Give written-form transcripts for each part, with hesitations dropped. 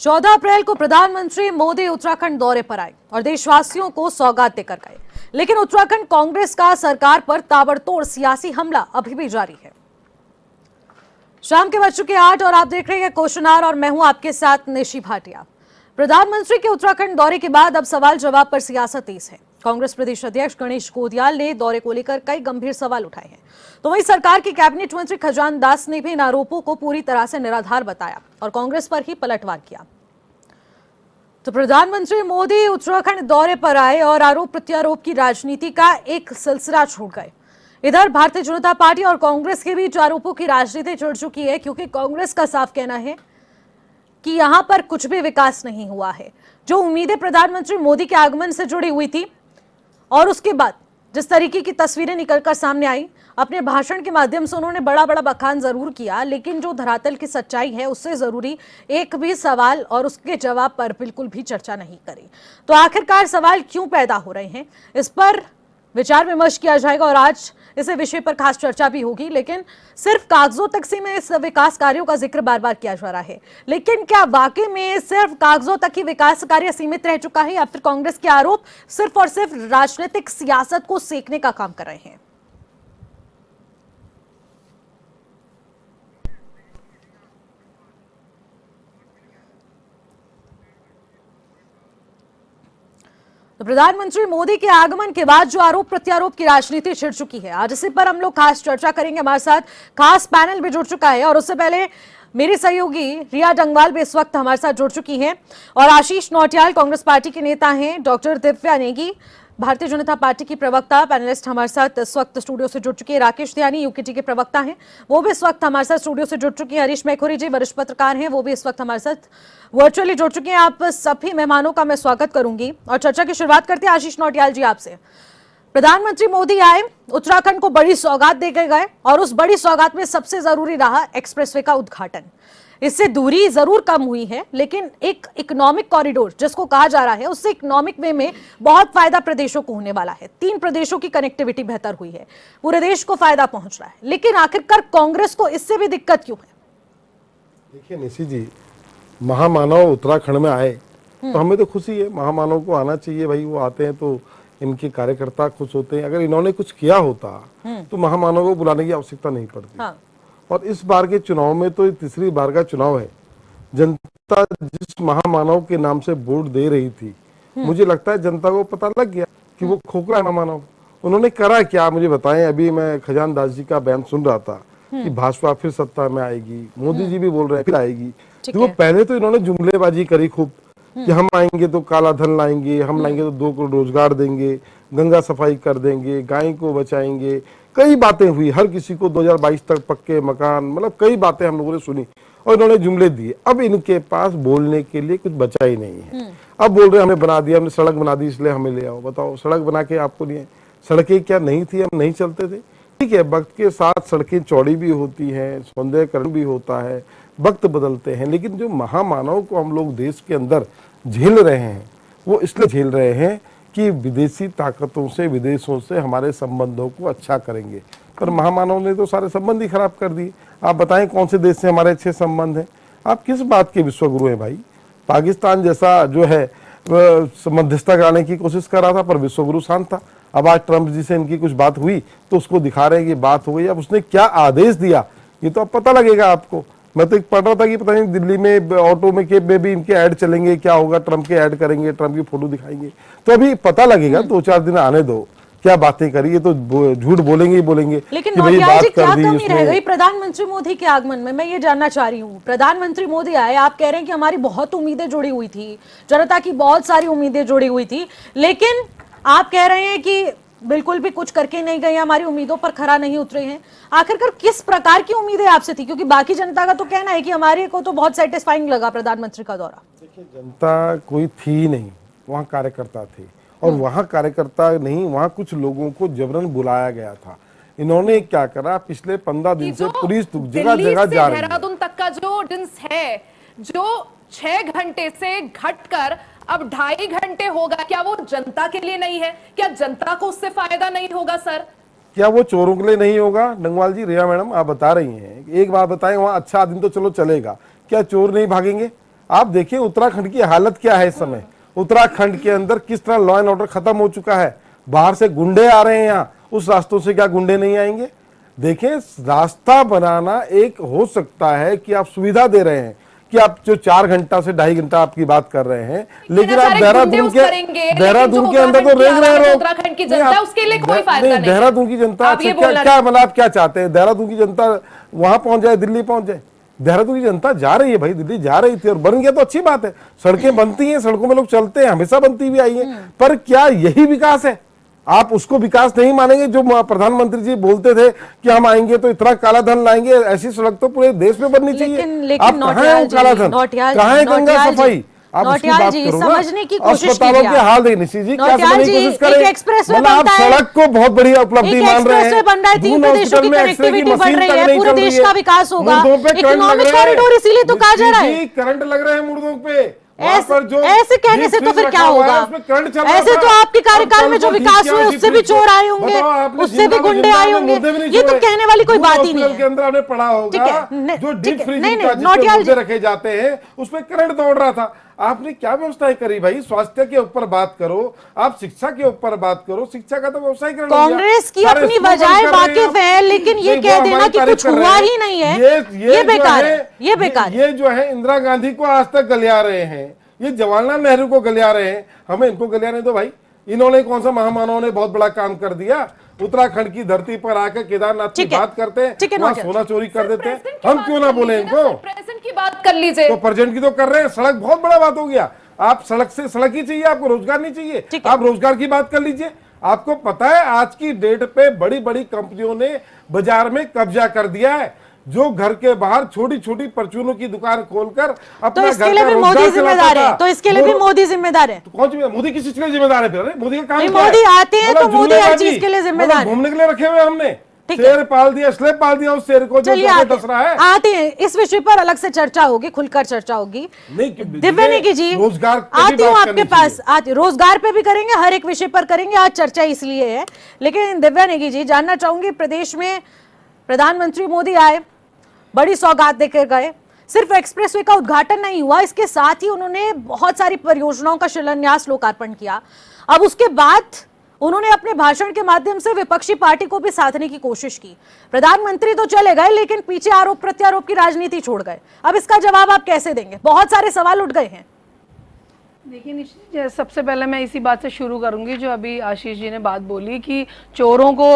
14 अप्रैल को प्रधानमंत्री मोदी उत्तराखंड दौरे पर आए और देशवासियों को सौगात देकर गए। लेकिन उत्तराखंड कांग्रेस का सरकार पर ताबड़तोड़ सियासी हमला अभी भी जारी है। शाम के बज चुके 8 और आप देख रहे हैं क्वेश्चन आवर और मैं हूं आपके साथ निशी भाटिया। प्रधानमंत्री के उत्तराखंड दौरे के बाद अब सवाल जवाब पर सियासत तेज है। कांग्रेस प्रदेश अध्यक्ष गणेश गोदियाल ने दौरे को लेकर कई गंभीर सवाल उठाए हैं, तो वहीं सरकार के कैबिनेट मंत्री खजान दास ने भी इन आरोपों को पूरी तरह से निराधार बताया और कांग्रेस पर ही पलटवार किया। तो प्रधानमंत्री मोदी उत्तराखंड दौरे पर आए और आरोप प्रत्यारोप की राजनीति का एक सिलसिला छोड़ गए। इधर भारतीय जनता पार्टी और कांग्रेस के बीच आरोपों की राजनीति छिड़ चुकी है, क्योंकि कांग्रेस का साफ कहना है कि यहां पर कुछ भी विकास नहीं हुआ है। जो उम्मीदें प्रधानमंत्री मोदी के आगमन से जुड़ी हुई थी और उसके बाद जिस तरीके की तस्वीरें निकलकर सामने आई, अपने भाषण के माध्यम से उन्होंने बड़ा बड़ा बखान जरूर किया, लेकिन जो धरातल की सच्चाई है उससे जरूरी एक भी सवाल और उसके जवाब पर बिल्कुल भी चर्चा नहीं करी। तो आखिरकार सवाल क्यों पैदा हो रहे हैं, इस पर विचार विमर्श किया जाएगा और आज इस विषय पर खास चर्चा भी होगी। लेकिन सिर्फ कागजों तक से में इस विकास कार्यों का जिक्र बार बार किया जा रहा है, लेकिन क्या वाकई में सिर्फ कागजों तक ही विकास कार्य सीमित रह चुका है या फिर कांग्रेस के आरोप सिर्फ और सिर्फ राजनीतिक सियासत को सेकने का काम कर रहे हैं? तो प्रधानमंत्री मोदी के आगमन के बाद जो आरोप प्रत्यारोप की राजनीति छिड़ चुकी है, आज इसी पर हम लोग खास चर्चा करेंगे। हमारे साथ खास पैनल भी जुड़ चुका है और उससे पहले मेरी सहयोगी रिया डंगवाल भी इस वक्त हमारे साथ जुड़ चुकी हैं और आशीष नौटियाल कांग्रेस पार्टी के नेता हैं, डॉक्टर दिव्या नेगी भारतीय जनता पार्टी की प्रवक्ता पैनलिस्ट हमारे साथ इस वक्त स्टूडियो से जुड़ चुके हैं। राकेश ध्यानी यूकेटी के प्रवक्ता हैं, वो भी इस वक्त हमारे साथ स्टूडियो से जुड़ चुके हैं। हरीश मैखुरी जी वरिष्ठ पत्रकार हैं, वो भी इस वक्त हमारे साथ वर्चुअली जुड़ चुके हैं। आप सभी मेहमानों का मैं स्वागत करूंगी और चर्चा की शुरुआत करते हैं आशीष नौटियाल जी आपसे। प्रधानमंत्री मोदी आए, उत्तराखंड को बड़ी सौगात दे गए और उस बड़ी सौगात में सबसे जरूरी रहा एक्सप्रेसवे का उद्घाटन। इससे दूरी जरूर कम हुई है, लेकिन एक इकोनॉमिक कॉरिडोर जिसको कहा जा रहा है, उससे इकोनॉमिक वे में बहुत फायदा प्रदेशों को होने वाला है। 3 प्रदेशों की कनेक्टिविटी बेहतर हुई है, पूरे देश को फायदा पहुंच रहा है। लेकिन आखिरकार कांग्रेस को इससे भी दिक्कत क्यों है? देखिए निशी जी, महामानव उत्तराखंड में आए तो हमें तो खुशी है, महामानव को आना चाहिए भाई। वो आते हैं तो इनके कार्यकर्ता खुश होते हैं। अगर इन्होंने कुछ किया होता तो महामानव को बुलाने की आवश्यकता नहीं पड़ती। हाँ। और इस बार के चुनाव में तो तीसरी बार का चुनाव है, जनता जिस महामानव के नाम से वोट दे रही थी, मुझे लगता है जनता को पता लग गया कि वो खोखला महामानव। उन्होंने करा क्या मुझे बताएं। अभी मैं खजान दास जी का बयान सुन रहा था कि भाजपा फिर सत्ता में आएगी, मोदी जी भी बोल रहे हैं फिर आएगी। तो पहले तो इन्होंने जुमलेबाजी करी खूब कि हम आएंगे तो काला धन लाएंगे, हम लाएंगे तो 2 करोड़ रोजगार देंगे, गंगा सफाई कर देंगे, गाय को बचाएंगे। कई बातें हुई, हर किसी को 2022 तक पक्के मकान, मतलब कई बातें हम लोगों ने सुनी और इन्होंने जुमले दिए। अब इनके पास बोलने के लिए कुछ बचा ही नहीं है। अब बोल रहे हमने बना दिया, हमने सड़क बना दी इसलिए हमें ले आओ। बताओ, सड़क बना के आपको नहीं है? सड़कें क्या नहीं थी, हम नहीं चलते थे? ठीक है, वक्त के साथ सड़कें चौड़ी भी होती हैं, सौंदर्यकरण भी होता है, वक्त बदलते हैं। लेकिन जो महामानव को हम लोग देश के अंदर झेल रहे हैं, वो इसलिए झेल रहे हैं कि विदेशी ताकतों से, विदेशों से हमारे संबंधों को अच्छा करेंगे। पर महामानव ने तो सारे संबंध ही खराब कर दिए। आप बताएं कौन से देश से हमारे अच्छे संबंध हैं? आप किस बात के विश्वगुरु हैं भाई? पाकिस्तान जैसा जो है मध्यस्थता कराने की कोशिश कर रहा था, पर विश्वगुरु शांत था। अब आज ट्रंप जी से इनकी कुछ बात हुई तो उसको दिखा रहे हैं कि बात हो गई। अब उसने क्या आदेश दिया ये तो अब पता लगेगा आपको। मैं तो एक पढ़ रहा था कि पता नहीं दिल्ली में ऑटो में केब में भी इनके ऐड चलेंगे, क्या होगा, ट्रंप के ऐड करेंगे, ट्रंप की फोटो दिखाएंगे। तो अभी पता लगेगा, 2-4 दिन आने दो, क्या बातें करी। ये तो झूठ बोलेंगे ही बोलेंगे। लेकिन नौटियाल जी, क्या कमी रह गई प्रधानमंत्री मोदी के आगमन में? मैं ये जानना चाह रही हूँ। प्रधानमंत्री मोदी आए, आप कह रहे हैं कि हमारी बहुत उम्मीदें जुड़ी हुई थी, जनता की बहुत सारी उम्मीदें जुड़ी हुई थी, लेकिन आप कह रहे हैं कि बिल्कुल भी कुछ करके नहीं गए, हमारी उम्मीदों पर खरा नहीं उतरे हैं। आखिरकार किस प्रकार की उम्मीदें आपसे थी? क्योंकि बाकी जनता का तो कहना है कि हमारे को तो बहुत सेटिस्फाइंग लगा प्रधानमंत्री का दौरा। देखिए, जनता कोई थी नहीं, वहाँ कार्यकर्ता थे और वहाँ कार्यकर्ता नहीं, वहाँ कुछ लोगों को जबरन बुलाया गया था। इन्होंने क्या करा, पिछले 15 दिन से पुलिस जगह जगह जा रही है। देहरादून तक का जो डिस्टेंस है, जो 6 घंटे से घटकर अब 2.5 घंटे होगा, क्या वो जनता के लिए नहीं है? क्या जनता को उससे फायदा नहीं होगा सर? क्या वो चोरों के लिए नहीं होगा? डंगवाल जी, रिया मैडम, आप बता रही हैं, एक बात बताएं, वहाँ अच्छा दिन तो चलो चलेगा, क्या चोर नहीं भागेंगे? आप देखिए उत्तराखंड की हालत क्या है इस समय। उत्तराखंड के अंदर किस तरह लॉ एंड ऑर्डर खत्म हो चुका है। बाहर से गुंडे आ रहे हैं यहाँ, उस रास्तों से क्या गुंडे नहीं आएंगे? देखें, रास्ता बनाना एक हो सकता है कि आप सुविधा दे रहे हैं कि आप जो 4 घंटा से 2.5 घंटा आपकी बात कर रहे हैं, लेकिन आप देहरादून के अंदर तो रेंग रहे हो। उत्तराखंड की जनता उसके लिए कोई फायदा नहीं। देहरादून की जनता क्या मतलब आप क्या चाहते हैं? देहरादून की जनता वहां पहुंच जाए, दिल्ली पहुंच जाए? देहरादून की जनता जा रही है भाई, दिल्ली जा रही थी और बन गया तो अच्छी बात है। सड़कें बनती हैं, सड़कों में लोग चलते हैं, हमेशा बनती भी आई है, पर क्या यही विकास है? आप उसको विकास नहीं मानेंगे जो प्रधानमंत्री जी बोलते थे कि हम आएंगे तो इतना काला धन लाएंगे, ऐसी सड़क तो पूरे देश में बननी चाहिए। आप कहाँ है वो काला धन, कहाँ है गंगा सफाई? आप उसकी बात करो ना। समझने की कोशिश अस्पतालों के हाल देखिए निशी जी, क्या समझने की कोशिश करें? एक्सप्रेसवे मतलब आप सड़क को बहुत बड़ी उपलब्धि मान रहे हैं। बन रहा है, 3 प्रदेशों की कनेक्टिविटी बढ़ रही है, पूरे देश का विकास होगा, इकोनॉमिक कॉरिडोर इसीलिए तो कहा जा रहा है। करंट लग रहे हैं मुर्दों पे। ऐसे कहने से तो फिर क्या होगा? ऐसे तो आपके कार्यकाल में जो विकास हुए उससे भी चोर आए होंगे, उससे भी गुंडे आए होंगे। ये तो कहने वाली कोई बात ही नहीं है। के अंदर आपने पढ़ा होगा जो डीप फ्रीजिंग नौटियाल रखे जाते हैं उसमें करंट दौड़ रहा था। आपने क्या व्यवस्थाएं करी भाई? स्वास्थ्य के ऊपर बात करो, आप शिक्षा के ऊपर बात करो। शिक्षा का तो व्यवसायीकरण कांग्रेस की अपनी वजह वाकिफ है, लेकिन ये कह देना कि कुछ हुआ ही नहीं है, ये बेकार है। ये बेकार, ये जो है इंदिरा गांधी को आज तक गलिया रहे हैं, ये जवाहरलाल नेहरू को गलिया रहे हैं, हमें इनको गलियाने दो भाई। इन्होंने कौन सा महामानव ने बहुत बड़ा काम कर दिया? उत्तराखंड की धरती पर आकर केदारनाथ की बात करते हैं, वहाँ सोना चोरी कर देते हैं। हम क्यों ना बोले इनको? प्रेजेंट की बात कर लीजिए। तो प्रेजेंट की तो कर रहे हैं। सड़क बहुत बड़ा बात हो गया। आप सड़क ही चाहिए, आपको रोजगार नहीं चाहिए? आप रोजगार की बात कर लीजिए। आपको पता है आज की डेट पे बड़ी बड़ी कंपनियों ने बाजार में कब्जा कर दिया है, जो घर के बाहर छोटी छोटी परचूनों की दुकान खोलकर अपना इसके लिए भी मोदी जिम्मेदार है। तो इसके लिए भी मोदी जिम्मेदार है। कौन सी मोदी किस चीज के लिए जिम्मेदार है? फिर मोदी का काम मोदी आते हैं तो मोदी हर चीज के लिए जिम्मेदार है। घूमने के लिए रखे हुए हमने शेर पाल दिया, स्लेब पाल दिया उस शेर को जो डस रहा है। आते हैं, इस विषय पर अलग से चर्चा होगी, खुलकर चर्चा होगी। दिव्या नेगी जी, रोजगार आती हूँ आपके पास। रोजगार पे भी करेंगे, हर एक विषय पर करेंगे, आज चर्चा इसलिए है। लेकिन दिव्या नेगी जी, जानना चाहूंगी, प्रदेश में प्रधानमंत्री मोदी आए, बड़ी सौगात देकर गए, सिर्फ एक्सप्रेसवे का उद्घाटन नहीं हुआ, इसके साथ ही उन्होंने बहुत सारी परियोजनाओं का शिलान्यास, लोकार्पण किया। अब उसके बाद उन्होंने अपने भाषण के माध्यम से विपक्षी पार्टी को भी साधने की कोशिश की। प्रधानमंत्री तो चले गए, लेकिन पीछे आरोप प्रत्यारोप की राजनीति छोड़ गए। अब इसका जवाब आप कैसे देंगे? बहुत सारे सवाल उठ गए हैं। देखिए निश्चित, सबसे पहले मैं इसी बात से शुरू करूंगी जो अभी आशीष जी ने बात बोली कि चोरों को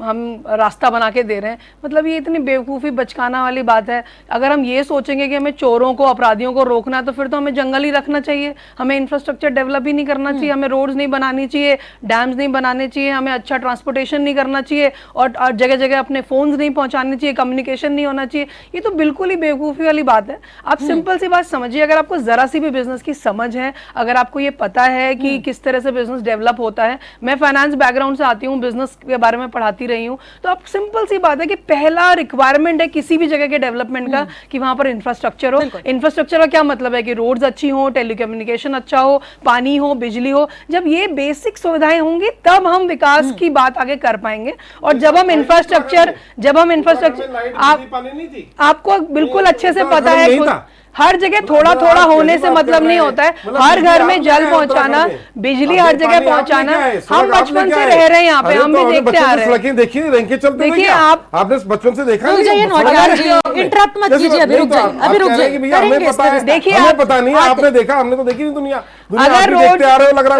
हम रास्ता बना के दे रहे हैं। मतलब ये इतनी बेवकूफ़ी बचकाना वाली बात है। अगर हम ये सोचेंगे कि हमें चोरों को, अपराधियों को रोकना है, तो फिर तो हमें जंगल ही रखना चाहिए, हमें इंफ्रास्ट्रक्चर डेवलप ही नहीं करना चाहिए, हमें रोड्स नहीं बनानी चाहिए, डैम्स नहीं बनाने चाहिए, हमें अच्छा ट्रांसपोर्टेशन नहीं करना चाहिए, और जगह जगह अपने फोन्स नहीं पहुँचाने चाहिए, कम्युनिकेशन नहीं होना चाहिए। ये तो बिल्कुल ही बेवकूफ़ी वाली बात है। आप सिंपल सी बात समझिए, अगर आपको ज़रा सी भी बिजनेस की समझ है, अगर आपको ये पता है कि किस तरह से बिजनेस डेवलप होता है, मैं फाइनेंस बैकग्राउंड से आती हूँ, बिजनेस के बारे में पढ़ाती रही हूँ, तो आप सिंपल सी बात है कि पहला रिक्वायरमेंट है किसी भी जगह के डेवलपमेंट का कि वहां पर इंफ्रास्ट्रक्चर हो। इंफ्रास्ट्रक्चर का क्या मतलब है कि रोड्स अच्छी हो, टेलीकम्युनिकेशन अच्छा हो, पानी हो, बिजली हो। जब ये बेसिक सुविधाएं होंगी तब हम विकास की बात आगे कर पाएंगे। और जब हम इंफ्रास्ट्रक्चर आपको बिल्कुल अच्छे से पता है, हर जगह थोड़ा थोड़ा होने से मतलब नहीं होता है। हर घर में जल पहुंचाना, बिजली हर जगह पहुंचाना, हम बचपन से रह रहे हैं यहाँ पे, हम भी देखते आ रहे हैं। देखिए आपने बचपन से देखा, इंटरप्ट मत कीजिए, अभी रुक जाइए, अभी रुक जाइए। देखिए हमें पता नहीं, आपने देखा, हमने तो देखी नहीं दुनिया। अगर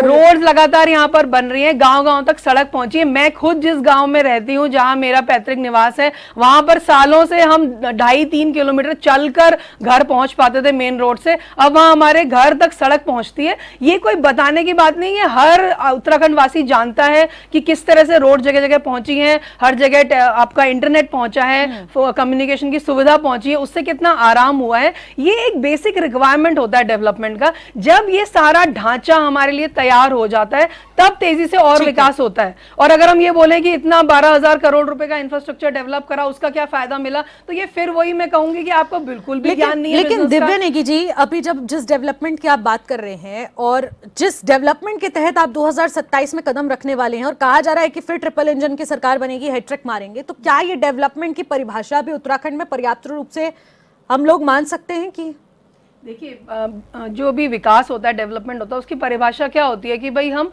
रोड लगातार यहाँ पर बन रही है, गांव गांव तक सड़क पहुंची है। मैं खुद जिस गांव में रहती हूँ, जहां मेरा पैतृक निवास है, वहां पर सालों से हम 2.5-3 किलोमीटर चलकर घर पहुंच पाते थे मेन रोड से। अब वहां हमारे घर तक सड़क पहुंचती है। ये कोई बताने की बात नहीं है, हर उत्तराखंड वासी जानता है कि किस तरह से रोड जगह जगह पहुंची है, हर जगह आपका इंटरनेट पहुंचा है, कम्युनिकेशन की सुविधा पहुंची है, उससे कितना आराम हुआ है। ये एक बेसिक रिक्वायरमेंट होता है डेवलपमेंट का। जब ये सारा ढांचा हमारे लिए तैयार हो जाता है, तब तेजी से और विकास होता है। और अगर हम ये बोलें कि इतना 12,000 करोड़ रुपए का इंफ्रास्ट्रक्चर डेवलप करा, उसका क्या फायदा मिला, तो ये फिर वही मैं कहूंगी कि आपको बिल्कुल भी ज्ञान नहीं है। लेकिन दिव्या नेगी जी, अभी जब जिस डेवलपमेंट की आप बात कर रहे हैं और जिस डेवलपमेंट के तहत आप 2027 में कदम रखने वाले हैं, और कहा जा रहा है कि फिर ट्रिपल इंजन की सरकार बनेगी, हैट्रिक मारेंगे, तो क्या ये डेवलपमेंट की परिभाषा भी उत्तराखंड में पर्याप्त रूप से हम लोग मान सकते हैं कि देखिए जो भी विकास होता है, डेवलपमेंट होता है, उसकी परिभाषा क्या होती है कि भाई हम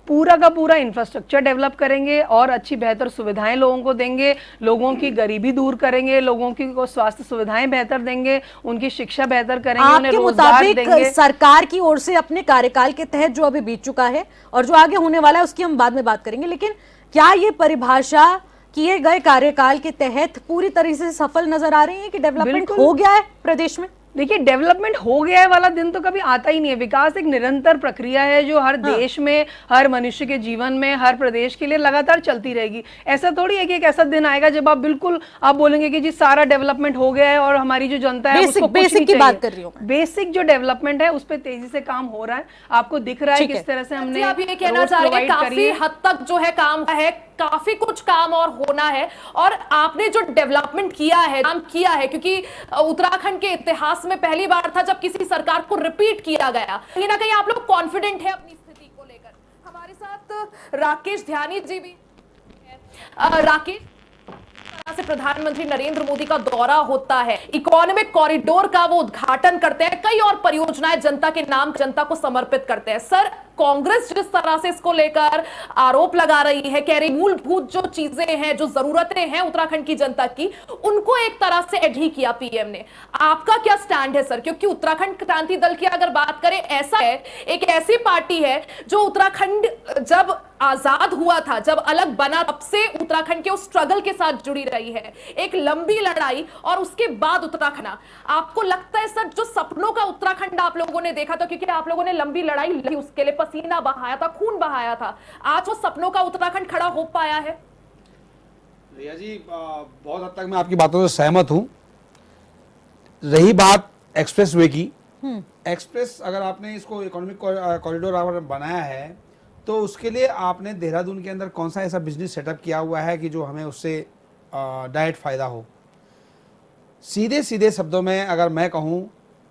पूरा का पूरा इंफ्रास्ट्रक्चर डेवलप करेंगे और अच्छी बेहतर सुविधाएं लोगों को देंगे, लोगों की गरीबी दूर करेंगे, लोगों की को स्वास्थ्य सुविधाएं बेहतर देंगे, उनकी शिक्षा बेहतर करेंगे, उन्हें आपके रोजगार मुताबिक देंगे। सरकार की ओर से अपने कार्यकाल के तहत जो अभी बीत चुका है और जो आगे होने वाला है उसकी हम बाद में बात करेंगे, लेकिन क्या ये परिभाषा किए गए कार्यकाल के तहत पूरी तरह से सफल नजर आ रही है कि डेवलपमेंट बिल्कुल। हो गया है प्रदेश में? देखिए डेवलपमेंट हो गया है वाला दिन तो कभी आता ही नहीं है। विकास एक निरंतर प्रक्रिया है जो हर देश में, हर मनुष्य के जीवन में, हर प्रदेश के लिए लगातार चलती रहेगी। ऐसा थोड़ी है कि एक ऐसा दिन आएगा जब आप बोलेंगे कि जी सारा डेवलपमेंट हो गया है और हमारी जो जनता है उसको कुछ नहीं की बात चाहिए। कर रही हूँ मैं। बेसिक जो डेवलपमेंट है उस पर तेजी से काम हो रहा है। आपको दिख रहा है किस तरह से हमने आप ये कहना roads चाह रहे हैं provide करी काफी है। हद तक जो है काम है, काफी कुछ काम और होना है, और आपने जो डेवलपमेंट किया है, काम किया है, क्योंकि उत्तराखंड के इतिहास में पहली बार था जब किसी सरकार को रिपीट किया गया। कहीं ना कहीं आप लोग कॉन्फिडेंट है अपनी स्थिति को लेकर। हमारे साथ राकेश ध्यानी जी भी हैं। राकेश, से प्रधानमंत्री नरेंद्र मोदी का दौरा होता है, इकोनॉमिक कॉरिडोर का वो उद्घाटन करते हैं, कई और परियोजनाएं जनता के नाम जनता को समर्पित करते हैं। सर, कांग्रेस जिस तरह से इसको लेकर आरोप लगा रही है, कह रही मूलभूत जो चीजें हैं, जो जरूरतें हैं उत्तराखंड की जनता की, उनको एक तरह से एडही किया पीएम ने। आपका क्या स्टैंड है सर? क्योंकि उत्तराखंड क्रांति दल की अगर बात करें, ऐसा है, एक ऐसी पार्टी है जो उत्तराखंड जब आजाद हुआ था, जब अलग बना, तब से उत्तराखंड के उस स्ट्रगल के साथ जुड़ी रही है, एक लंबी लड़ाई, और उसके बाद उत्तराखंड। आपको लगता है सर जो सपनों का उत्तराखंड आप लोगों ने देखा था, क्योंकि आप लोगों ने लंबी लड़ाई लड़ी, उसके लिए पसीना बहाया था, खून बहाया था, आज वो सपनों का उत्तराखंड खड़ा हो पाया है? रिया जी, बहुत हद तक मैं आपकी बातों से सहमत हूं। रही बात एक्सप्रेस वे की, एक्सप्रेस अगर आपने इसको इकोनॉमिक कॉरिडोर बनाया है तो उसके लिए आपने देहरादून के अंदर कौन सा ऐसा बिजनेस सेटअप किया हुआ है कि जो हमें उससे डायरेक्ट फायदा हो? सीधे सीधे शब्दों में अगर मैं कहूं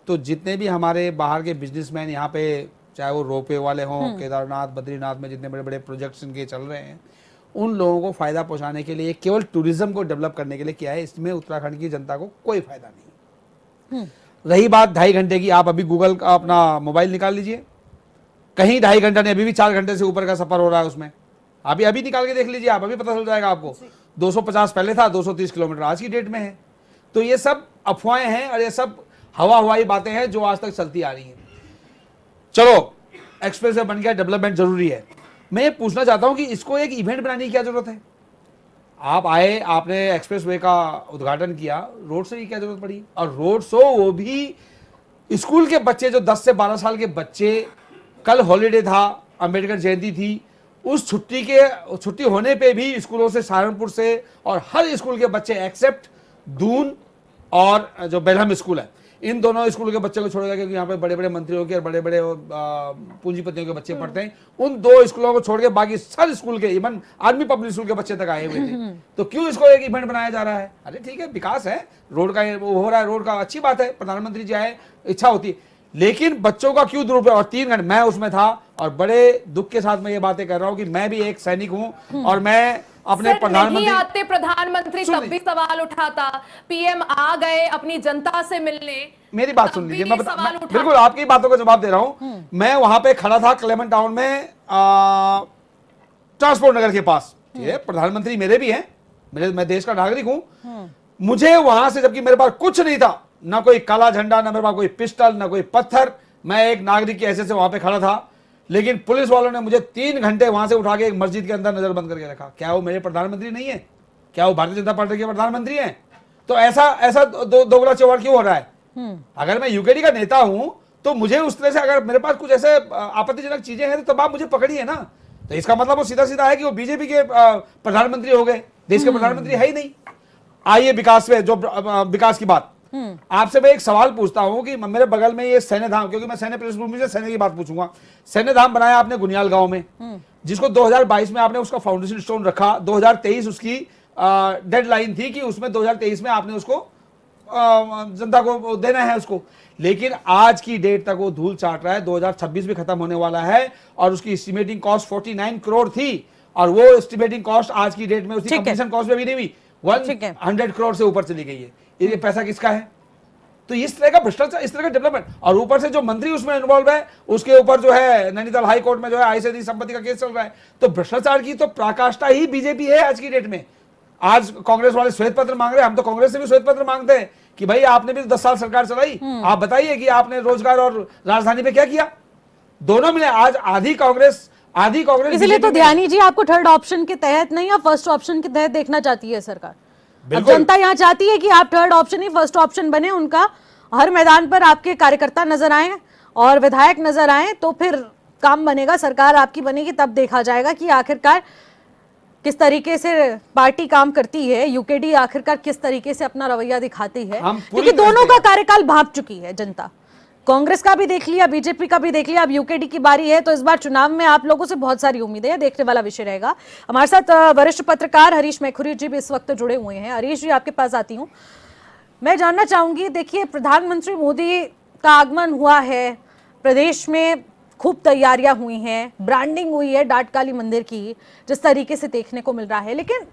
तो जितने भी हमारे बाहर के बिजनेसमैन यहाँ पे, चाहे वो रोपवे वाले हों, केदारनाथ, बद्रीनाथ में जितने बड़े बड़े प्रोजेक्ट्स इनके चल रहे हैं, उन लोगों को फ़ायदा पहुँचाने के लिए, केवल टूरिज्म को डेवलप करने के लिए किया है। इसमें उत्तराखंड की जनता को कोई फ़ायदा नहीं। रही बात 2.5 घंटे की, आप अभी गूगल का अपना मोबाइल निकाल लीजिए, कहीं 2.5 घंटा नहीं, अभी भी 4 घंटे से ऊपर का सफ़र हो रहा है उसमें। अभी निकाल के देख लीजिए आप, अभी पता चल जाएगा आपको। 250 पहले था, 230 किलोमीटर आज की डेट में है। तो ये सब अफवाहें हैं और ये सब हवाई बातें हैं जो आज तक चलती आ रही हैं। चलो, एक्सप्रेस वे बन गया, डेवलपमेंट जरूरी है। मैं ये पूछना चाहता हूं कि इसको एक इवेंट बनाने की क्या जरूरत है? आप आए, आपने एक्सप्रेस वे का उद्घाटन किया, रोड शो की क्या जरूरत पड़ी? और रोड शो वो भी स्कूल के बच्चे, जो 10 से 12 साल के बच्चे, कल हॉलीडे था, अंबेडकर जयंती थी, उस छुट्टी होने पे भी स्कूलों से, सहारनपुर से और हर स्कूल के बच्चे एक्सेप्ट दून और जो बेलहम स्कूल है, इन दोनों स्कूल के बच्चे को छोड़ेगा, क्योंकि यहाँ पे बड़े बड़े मंत्रियों के और बड़े बड़े पूंजीपतियों के बच्चे पढ़ते हैं। उन 2 स्कूलों को छोड़ के बाकी सब स्कूल के, इवन आर्मी पब्लिक स्कूल के बच्चे तक आए हुए थे। तो क्यों इसको एक इवेंट बनाया जा रहा है? अरे ठीक है, विकास है, रोड का वो हो रहा है, रोड का अच्छी बात है, प्रधानमंत्री जी आए, इच्छा होती है, लेकिन बच्चों का क्यों दुरुपयोग? और 3 घंटे मैं उसमें था और बड़े दुख के साथ मैं ये बातें कर रहा हूँ कि मैं भी एक सैनिक हूँ और मैं अपने प्रधानमंत्री तब भी सवाल उठाता, पीएम आ गए अपनी जनता से मिलने। मेरी बात सुन लीजिए, मैं बिल्कुल आपकी बातों का जवाब दे रहा हूं। मैं वहां पे खड़ा था क्लेमेंट टाउन में, ट्रांसपोर्ट नगर के पास। ये प्रधानमंत्री मेरे भी हैं, मैं देश का नागरिक हूं। मुझे वहां से, जबकि मेरे पास कुछ नहीं था, ना कोई काला झंडा, ना मेरे पास कोई पिस्टल, ना कोई पत्थर, मैं एक नागरिक की हैसियत से वहां पे खड़ा था, लेकिन पुलिस वालों ने मुझे 3 घंटे वहां से उठा के एक मस्जिद के अंदर नजर बंद करके रखा। क्या वो मेरे प्रधानमंत्री नहीं है? क्या वो भारतीय जनता पार्टी के प्रधानमंत्री हैं? तो ऐसा दोगला चौवाल क्यों हो रहा है? अगर मैं यूकेडी का नेता हूं तो मुझे उस तरह से, अगर मेरे पास कुछ ऐसे आपत्तिजनक चीजें हैं तो तब आप मुझे पकड़िए ना। तो इसका मतलब वो सीधा सीधा है कि वो बीजेपी के प्रधानमंत्री हो गए, देश के प्रधानमंत्री है ही नहीं। आइए विकास में, जो विकास की बात, आपसे मैं एक सवाल पूछता हूं कि मेरे बगल में ये सैन्य धाम, क्योंकि मैं सैन्य पृष्ठभूमि से सैन्य की बात पूछूंगा, सैन्य धाम बनाया आपने गुनियाल गांव में, जिसको 2022 में आपने उसका फाउंडेशन स्टोन रखा, 2023 उसकी डेडलाइन थी कि उसमें 2023 में आपने उसको जनता को देना है उसको, लेकिन आज की डेट तक वो धूल चाट रहा है। 2026 भी खत्म होने वाला है और उसकी एस्टिमेटिंग कॉस्ट 49 करोड़ थी, और वो एस्टिमेटिंग कॉस्ट आज की डेट में उसकी कंप्लीशन कॉस्ट में भी नहीं हुई, 100 करोड़ से ऊपर चली गई है। ये पैसा किसका है? तो इस तरह का भ्रष्टाचार, इस तरह का डेवलपमेंट, और ऊपर से जो मंत्री उसमें इन्वॉल्व है, उसके ऊपर जो है नैनीताल हाई कोर्ट में जो है आई से अधिक संपत्ति का केस चल रहा है। तो भ्रष्टाचार की तो पराकाष्ठा ही बीजेपी है आज की डेट में। आज कांग्रेस वाले श्वेत पत्र मांग रहे हैं, हम तो कांग्रेस से भी श्वेत पत्र मांगते हैं कि भाई आपने भी 10 साल सरकार चलाई, आप बताइए कि आपने रोजगार और राजधानी पे क्या किया। दोनों मिले आज आधी कांग्रेस इसलिए तो ध्यानी जी आपको थर्ड ऑप्शन के तहत नहीं, या फर्स्ट ऑप्शन के तहत देखना चाहती है सरकार। अब जनता यहाँ चाहती है कि आप थर्ड ऑप्शन ही फर्स्ट ऑप्शन बने, उनका हर मैदान पर आपके कार्यकर्ता नजर आए और विधायक नजर आए, तो फिर काम बनेगा, सरकार आपकी बनेगी। तब देखा जाएगा कि आखिरकार किस तरीके से पार्टी काम करती है, यूकेडी आखिरकार किस तरीके से अपना रवैया दिखाती है, क्योंकि दोनों का कार्यकाल भांप चुकी है जनता। कांग्रेस का भी देख लिया, बीजेपी का भी देख लिया, अब यूकेडी की बारी है। तो इस बार चुनाव में आप लोगों से बहुत सारी उम्मीदें हैं, देखने वाला विषय रहेगा। हमारे साथ वरिष्ठ पत्रकार हरीश मैखुरी जी भी इस वक्त जुड़े हुए हैं। हरीश जी, आपके पास आती हूँ। मैं जानना चाहूंगी, देखिए प्रधानमंत्री मोदी का आगमन हुआ है, प्रदेश में खूब तैयारियां हुई हैं, ब्रांडिंग हुई है डाट काली मंदिर की, जिस तरीके से देखने को मिल रहा है। लेकिन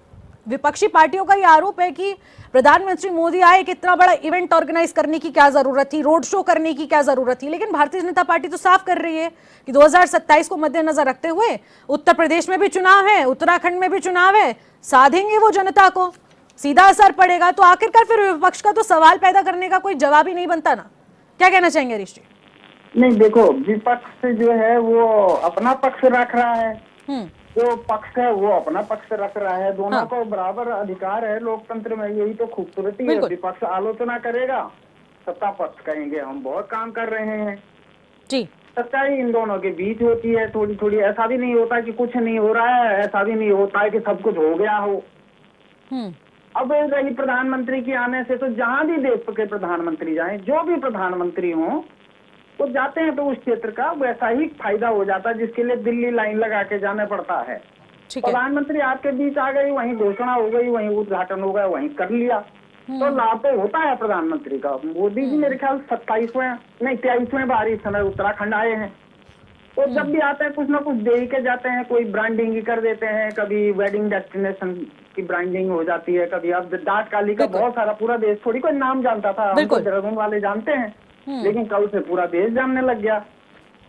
विपक्षी पार्टियों का यह आरोप है कि प्रधानमंत्री मोदी आए, कितना बड़ा इवेंट ऑर्गेनाइज करने की क्या जरूरत थी, रोड शो करने की क्या जरूरत थी। लेकिन भारतीय जनता पार्टी तो साफ कर रही है कि 2027 को मद्देनजर रखते हुए उत्तर प्रदेश में भी चुनाव है, उत्तराखंड में भी चुनाव है, साधेंगे वो जनता को, सीधा असर पड़ेगा। तो आखिरकार फिर विपक्ष का तो सवाल पैदा करने का कोई जवाब ही नहीं बनता ना। क्या कहना चाहेंगे हरीश जी? नहीं, देखो, विपक्ष जो है वो अपना पक्ष रख रहा है, जो पक्ष है वो अपना पक्ष रख रहा है। दोनों को बराबर अधिकार है लोकतंत्र में, यही तो खूबसूरती है। विपक्ष आलोचना करेगा, सत्ता पक्ष कहेंगे हम बहुत काम कर रहे हैं जी। सच्चाई इन दोनों के बीच होती है थोड़ी थोड़ी। ऐसा भी नहीं होता कि कुछ नहीं हो रहा है, ऐसा भी नहीं होता है कि सब कुछ हो गया हो। अब रही प्रधानमंत्री के आने से, तो जहां भी देश के प्रधानमंत्री जाएं, जो भी प्रधानमंत्री हो, वो जाते हैं तो उस क्षेत्र का वैसा ही फायदा हो जाता है, जिसके लिए दिल्ली लाइन लगा के जाना पड़ता है। प्रधानमंत्री आपके बीच आ गई, वहीं घोषणा हो गई, वहीं उद्घाटन हो गया, वहीं कर लिया, तो लाभ तो होता है प्रधानमंत्री का। मोदी जी मेरे ख्याल 23वें बार इस समय उत्तराखंड आए हैं, तो जब भी आते हैं कुछ ना कुछ दे के जाते हैं। कोई ब्रांडिंग ही कर देते हैं, कभी वेडिंग डेस्टिनेशन की ब्रांडिंग हो जाती है, कभी अब डाट काली का बहुत सारा, पूरा देश थोड़ी कोई नाम जानता था, हम तो देहरादून वाले जानते हैं, लेकिन कल से पूरा देश जानने लग गया।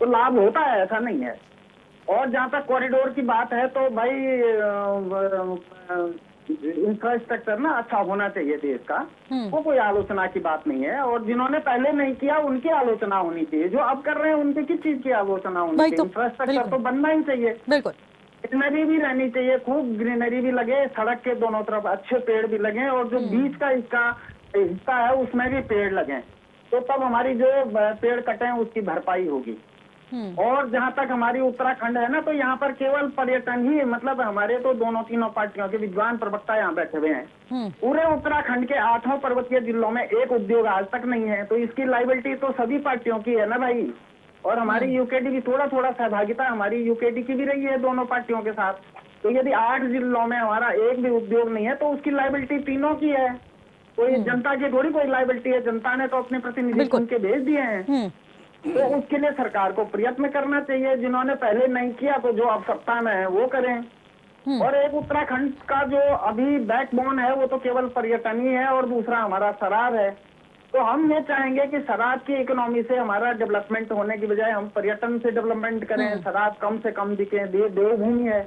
तो लाभ होता है, ऐसा नहीं है। और जहाँ तक कॉरिडोर की बात है, तो भाई इंफ्रास्ट्रक्चर ना अच्छा होना चाहिए देश का, वो कोई आलोचना की बात नहीं है। और जिन्होंने पहले नहीं किया उनकी आलोचना होनी चाहिए, जो अब कर रहे हैं उनकी किस चीज की आलोचना होनी चाहिए। इंफ्रास्ट्रक्चर तो बनना ही चाहिए, ग्रीनरी भी रहनी चाहिए, खूब ग्रीनरी भी लगे, सड़क के दोनों तरफ अच्छे पेड़ भी लगे, और जो बीच का इसका हिस्सा है उसमें भी पेड़ लगे, तो तब हमारी जो पेड़ कटे हैं उसकी भरपाई होगी। और जहाँ तक हमारी उत्तराखंड है ना, तो यहाँ पर केवल पर्यटन ही, मतलब हमारे तो दोनों तीनों पार्टियों के विद्वान प्रवक्ता यहाँ बैठे हुए हैं। पूरे उत्तराखंड के 8 पर्वतीय जिलों में एक उद्योग आज तक नहीं है, तो इसकी लाइबिलिटी तो सभी पार्टियों की है ना भाई। और हमारी यूकेडी की थोड़ा थोड़ा सहभागिता हमारी यूकेडी की भी रही है दोनों पार्टियों के साथ। तो यदि 8 जिलों में हमारा एक भी उद्योग नहीं है, तो उसकी लाइबिलिटी तीनों की है, कोई जनता की थोड़ी कोई लाइबिलिटी है। जनता ने तो अपने प्रतिनिधि चुन के भेज दिए हैं, तो उसके लिए सरकार को प्रयत्न करना चाहिए। जिन्होंने पहले नहीं किया, तो जो अब सत्ता में है वो करें। और एक उत्तराखंड का जो अभी बैकबोन है वो तो केवल पर्यटन ही है, और दूसरा हमारा शराब है। तो हम ये चाहेंगे कि शराब की इकोनॉमी से हमारा डेवलपमेंट होने की बजाय हम पर्यटन से डेवलपमेंट करें, शराब कम से कम बिके। देवभूमि है,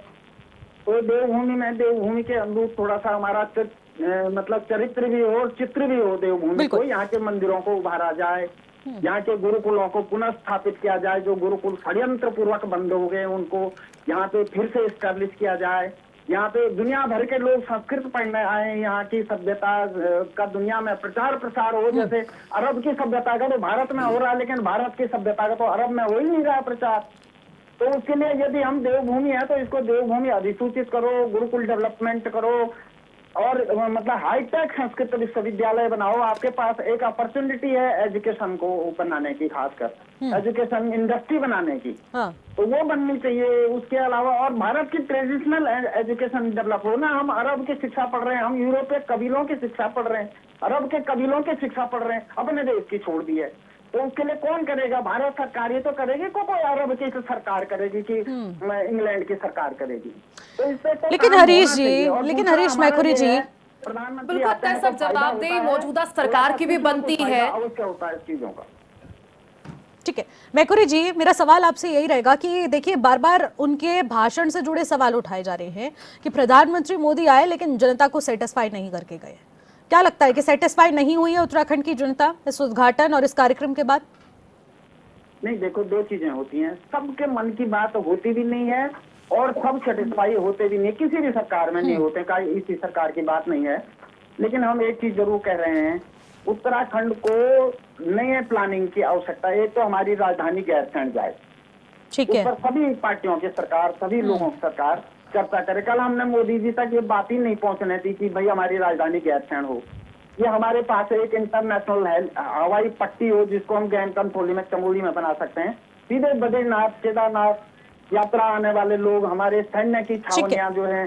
तो देवभूमि में देवभूमि के अनुरूप थोड़ा सा हमारा मतलब चरित्र भी हो, चित्र भी हो देवभूमि को। यहाँ के मंदिरों को उभारा जाए, यहाँ के गुरुकुलों को पुनः स्थापित किया जाए, जो गुरुकुल षड्यंत्र पूर्वक बंद हो गए उनको यहाँ पे फिर से एस्टैब्लिश किया जाए। यहाँ पे दुनिया भर के लोग संस्कृत पढ़ने आए, यहाँ की सभ्यता का दुनिया में प्रचार प्रसार हो। जैसे अरब की सभ्यता का तो भारत में हो रहा है, लेकिन भारत की सभ्यता का तो अरब में हो ही नहीं रहा प्रचार। तो उसके लिए यदि हम देवभूमि है तो इसको देवभूमि अधिसूचित करो, गुरुकुल डेवलपमेंट करो, और मतलब हाईटेक संस्कृत विश्वविद्यालय बनाओ। आपके पास एक अपॉर्चुनिटी है एजुकेशन को बनाने की, खासकर एजुकेशन इंडस्ट्री बनाने की, तो वो बननी चाहिए। उसके अलावा और भारत की ट्रेडिशनल एजुकेशन डेवलप हो ना। हम अरब की शिक्षा पढ़ रहे हैं, हम यूरोपीय कबीलों की शिक्षा पढ़ रहे हैं, अरब के कबीलों की शिक्षा पढ़ रहे हैं, अपने देश की छोड़ दी है। तो उसके लिए कौन करेगा? भारत सरकार ये तो करेगी, कोई अरब की सरकार करेगी कि इंग्लैंड की सरकार करेगी। तो इससे तो लेकिन हरीश जी, लेकिन हरीश मैखुरी जी, प्रधानमंत्री बिल्कुल आते हैं सर, तो फायदा जवाबदेही होता है, मौजूदा सरकार और की भी कुछ ना कुछ बनती फायदा है। अवश्य होता है इस चीजों का। ठीक है, मैकुरी जी, मेरा सवाल आपसे यही रहेगा कि देखिए बार बार उनके भाषण से जुड़े सवाल उठाए जा रहे हैं कि प्रधानमंत्री मोदी आए लेकिन जनता को सेटिस्फाई नहीं करके गए। क्या लगता है कि सेटिस्फाई नहीं हुई है उत्तराखंड की जनता इस उद्घाटन और इस कार्यक्रम के बाद? नहीं, देखो, दो चीजें होती हैं, सबके मन की बात होती भी नहीं है और सब सेटिस्फाई होते भी नहीं, किसी भी सरकार में नहीं होते, इसी सरकार की बात नहीं है। लेकिन हम एक चीज जरूर कह रहे हैं, उत्तराखंड को नए प्लानिंग की आवश्यकता है। एक तो हमारी राजधानी गैरसैंण जाए, ठीक उस है, पर सभी पार्टियों की सरकार, सभी लोगों की सरकार चर्चा करे। कल हमने मोदी जी तक ये बात ही नहीं पहुंचने दी कि भाई हमारी राजधानी गैरसैंण हो। ये हमारे पास एक इंटरनेशनल हवाई पट्टी हो जिसको हम गैन कंट्रोली में, चमोली में बना सकते हैं। सीधे बद्रीनाथ, केदारनाथ यात्रा आने वाले लोग, हमारे सैन्य की छावनियां जो हैं,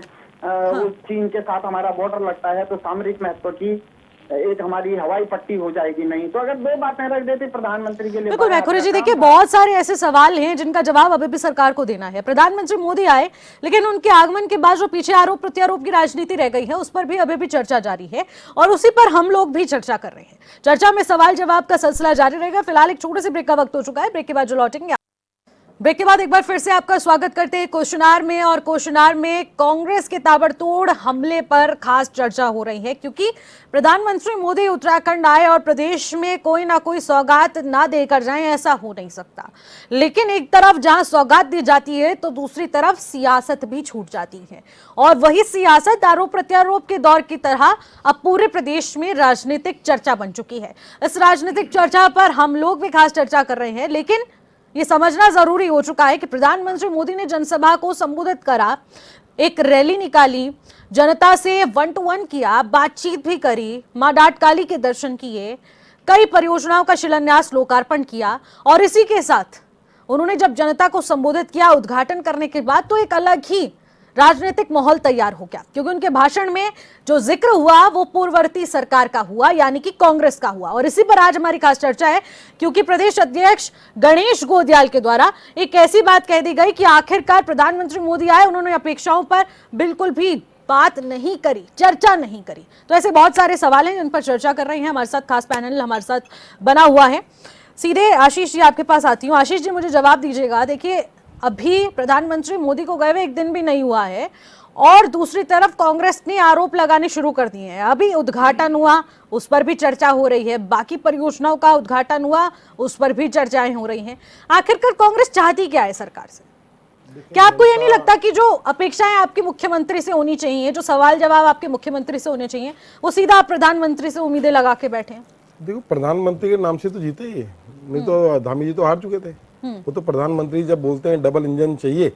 वो चीन के साथ हमारा बॉर्डर लगता है, तो सामरिक महत्व की एक हमारी हवाई पट्टी हो जाएगी। नहीं तो अगर दो बातें रख देते प्रधानमंत्री के लिए। बिल्कुल मैकुरी जी, देखिए बहुत सारे ऐसे सवाल हैं जिनका जवाब अभी भी सरकार को देना है। प्रधानमंत्री मोदी आए लेकिन उनके आगमन के बाद जो पीछे आरोप प्रत्यारोप की राजनीति रह गई है उस पर भी अभी भी चर्चा जारी है और उसी पर हम लोग भी चर्चा कर रहे हैं। चर्चा में सवाल जवाब का सिलसिला जारी रहेगा। फिलहाल एक छोटे से ब्रेक का वक्त हो चुका है, ब्रेक के बाद जो लौटेंगे। ब्रेक के बाद एक बार फिर से आपका स्वागत करते हैं क्वेश्चनार में, और क्वेश्चनार में कांग्रेस के ताबड़तोड़ हमले पर खास चर्चा हो रही है क्योंकि प्रधानमंत्री मोदी उत्तराखंड आए और प्रदेश में कोई ना कोई सौगात ना देकर जाएं, ऐसा हो नहीं सकता। लेकिन एक तरफ जहां सौगात दी जाती है तो दूसरी तरफ सियासत भी छूट जाती है और वही सियासत आरोप प्रत्यारोप के दौर की तरह अब पूरे प्रदेश में राजनीतिक चर्चा बन चुकी है। इस राजनीतिक चर्चा पर हम लोग भी खास चर्चा कर रहे हैं, लेकिन ये समझना जरूरी हो चुका है कि प्रधानमंत्री मोदी ने जनसभा को संबोधित करा, एक रैली निकाली, जनता से 1-to-1 किया, बातचीत भी करी, मां डाटकाली के दर्शन किए, कई परियोजनाओं का शिलान्यास लोकार्पण किया और इसी के साथ उन्होंने जब जनता को संबोधित किया उद्घाटन करने के बाद तो एक अलग ही राजनीतिक माहौल तैयार हो गया क्योंकि उनके भाषण में जो जिक्र हुआ वो पूर्ववर्ती सरकार का हुआ, यानी कि कांग्रेस का हुआ। और इसी पर आज हमारी खास चर्चा है क्योंकि प्रदेश अध्यक्ष गणेश गोदियाल के द्वारा एक ऐसी बात कह दी गई कि आखिरकार प्रधानमंत्री मोदी आए, उन्होंने अपेक्षाओं पर बिल्कुल भी बात नहीं करी, चर्चा नहीं करी। तो ऐसे बहुत सारे सवाल हैं जिन पर चर्चा कर रहे हैं। हमारे साथ खास पैनल हमारे साथ बना हुआ है। सीधे आशीष जी आपके पास आती हूँ। आशीष जी, मुझे जवाब दीजिएगा, देखिए अभी प्रधानमंत्री मोदी को गए हुए एक दिन भी नहीं हुआ है और दूसरी तरफ कांग्रेस ने आरोप लगाने शुरू कर दिए हैं। अभी उद्घाटन हुआ, उस पर भी चर्चा हो रही है, बाकी परियोजनाओं का उद्घाटन हुआ, उस पर भी चर्चाएं हो रही हैं। आखिरकार कांग्रेस चाहती क्या है सरकार से? क्या आपको ये नहीं लगता कि जो अपेक्षाएं आपके मुख्यमंत्री से होनी चाहिए, जो सवाल जवाब आपके मुख्यमंत्री से होने चाहिए, वो सीधा आप प्रधानमंत्री से उम्मीदें लगा के बैठे हैं? देखो, प्रधानमंत्री के नाम से तो जीते ही है, नहीं तो धामी जी तो हार चुके थे। वो तो प्रधानमंत्री जब बोलते हैं डबल इंजन चाहिए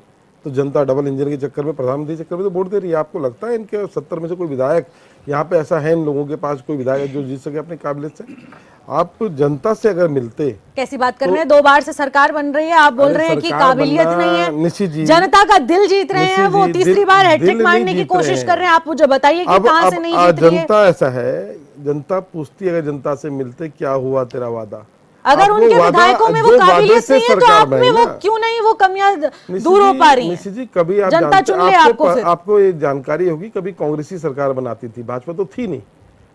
तो जनता डबल इंजन के चक्कर में, प्रधानमंत्री के चक्कर में तो वोट दे रही है। आपको लगता है इनके 70 में से कोई विधायक यहाँ पे ऐसा है इन लोगों के पास कोई विधायक जो जीत सके अपनी काबिलियत से? आप जनता से अगर मिलते, कैसी बात कर रहे हैं? 2 बार से सरकार बन रही है, आप बोल रहे हैं कि काबिलियत नहीं है, निश्चित जी, जनता का दिल जीत रहे हैं, वो तीसरी बार हैट्रिक मारने की कोशिश कर रहे हैं। आप मुझे बताइए कि कहां से नहीं जीत रही है? जनता ऐसा है, जनता पूछती है, अगर जनता से मिलते क्या हुआ तेरा वादा, अगर उनके विधायकों में वो काबिलियत नहीं है तो आप में वो क्यों नहीं वो कमियां दूर हो पा रही हैं? निश्चित जी, कभी आप जनता चुन ले आपको ये जानकारी होगी, कभी कांग्रेसी सरकार बनाती थी, भाजपा तो थी नहीं।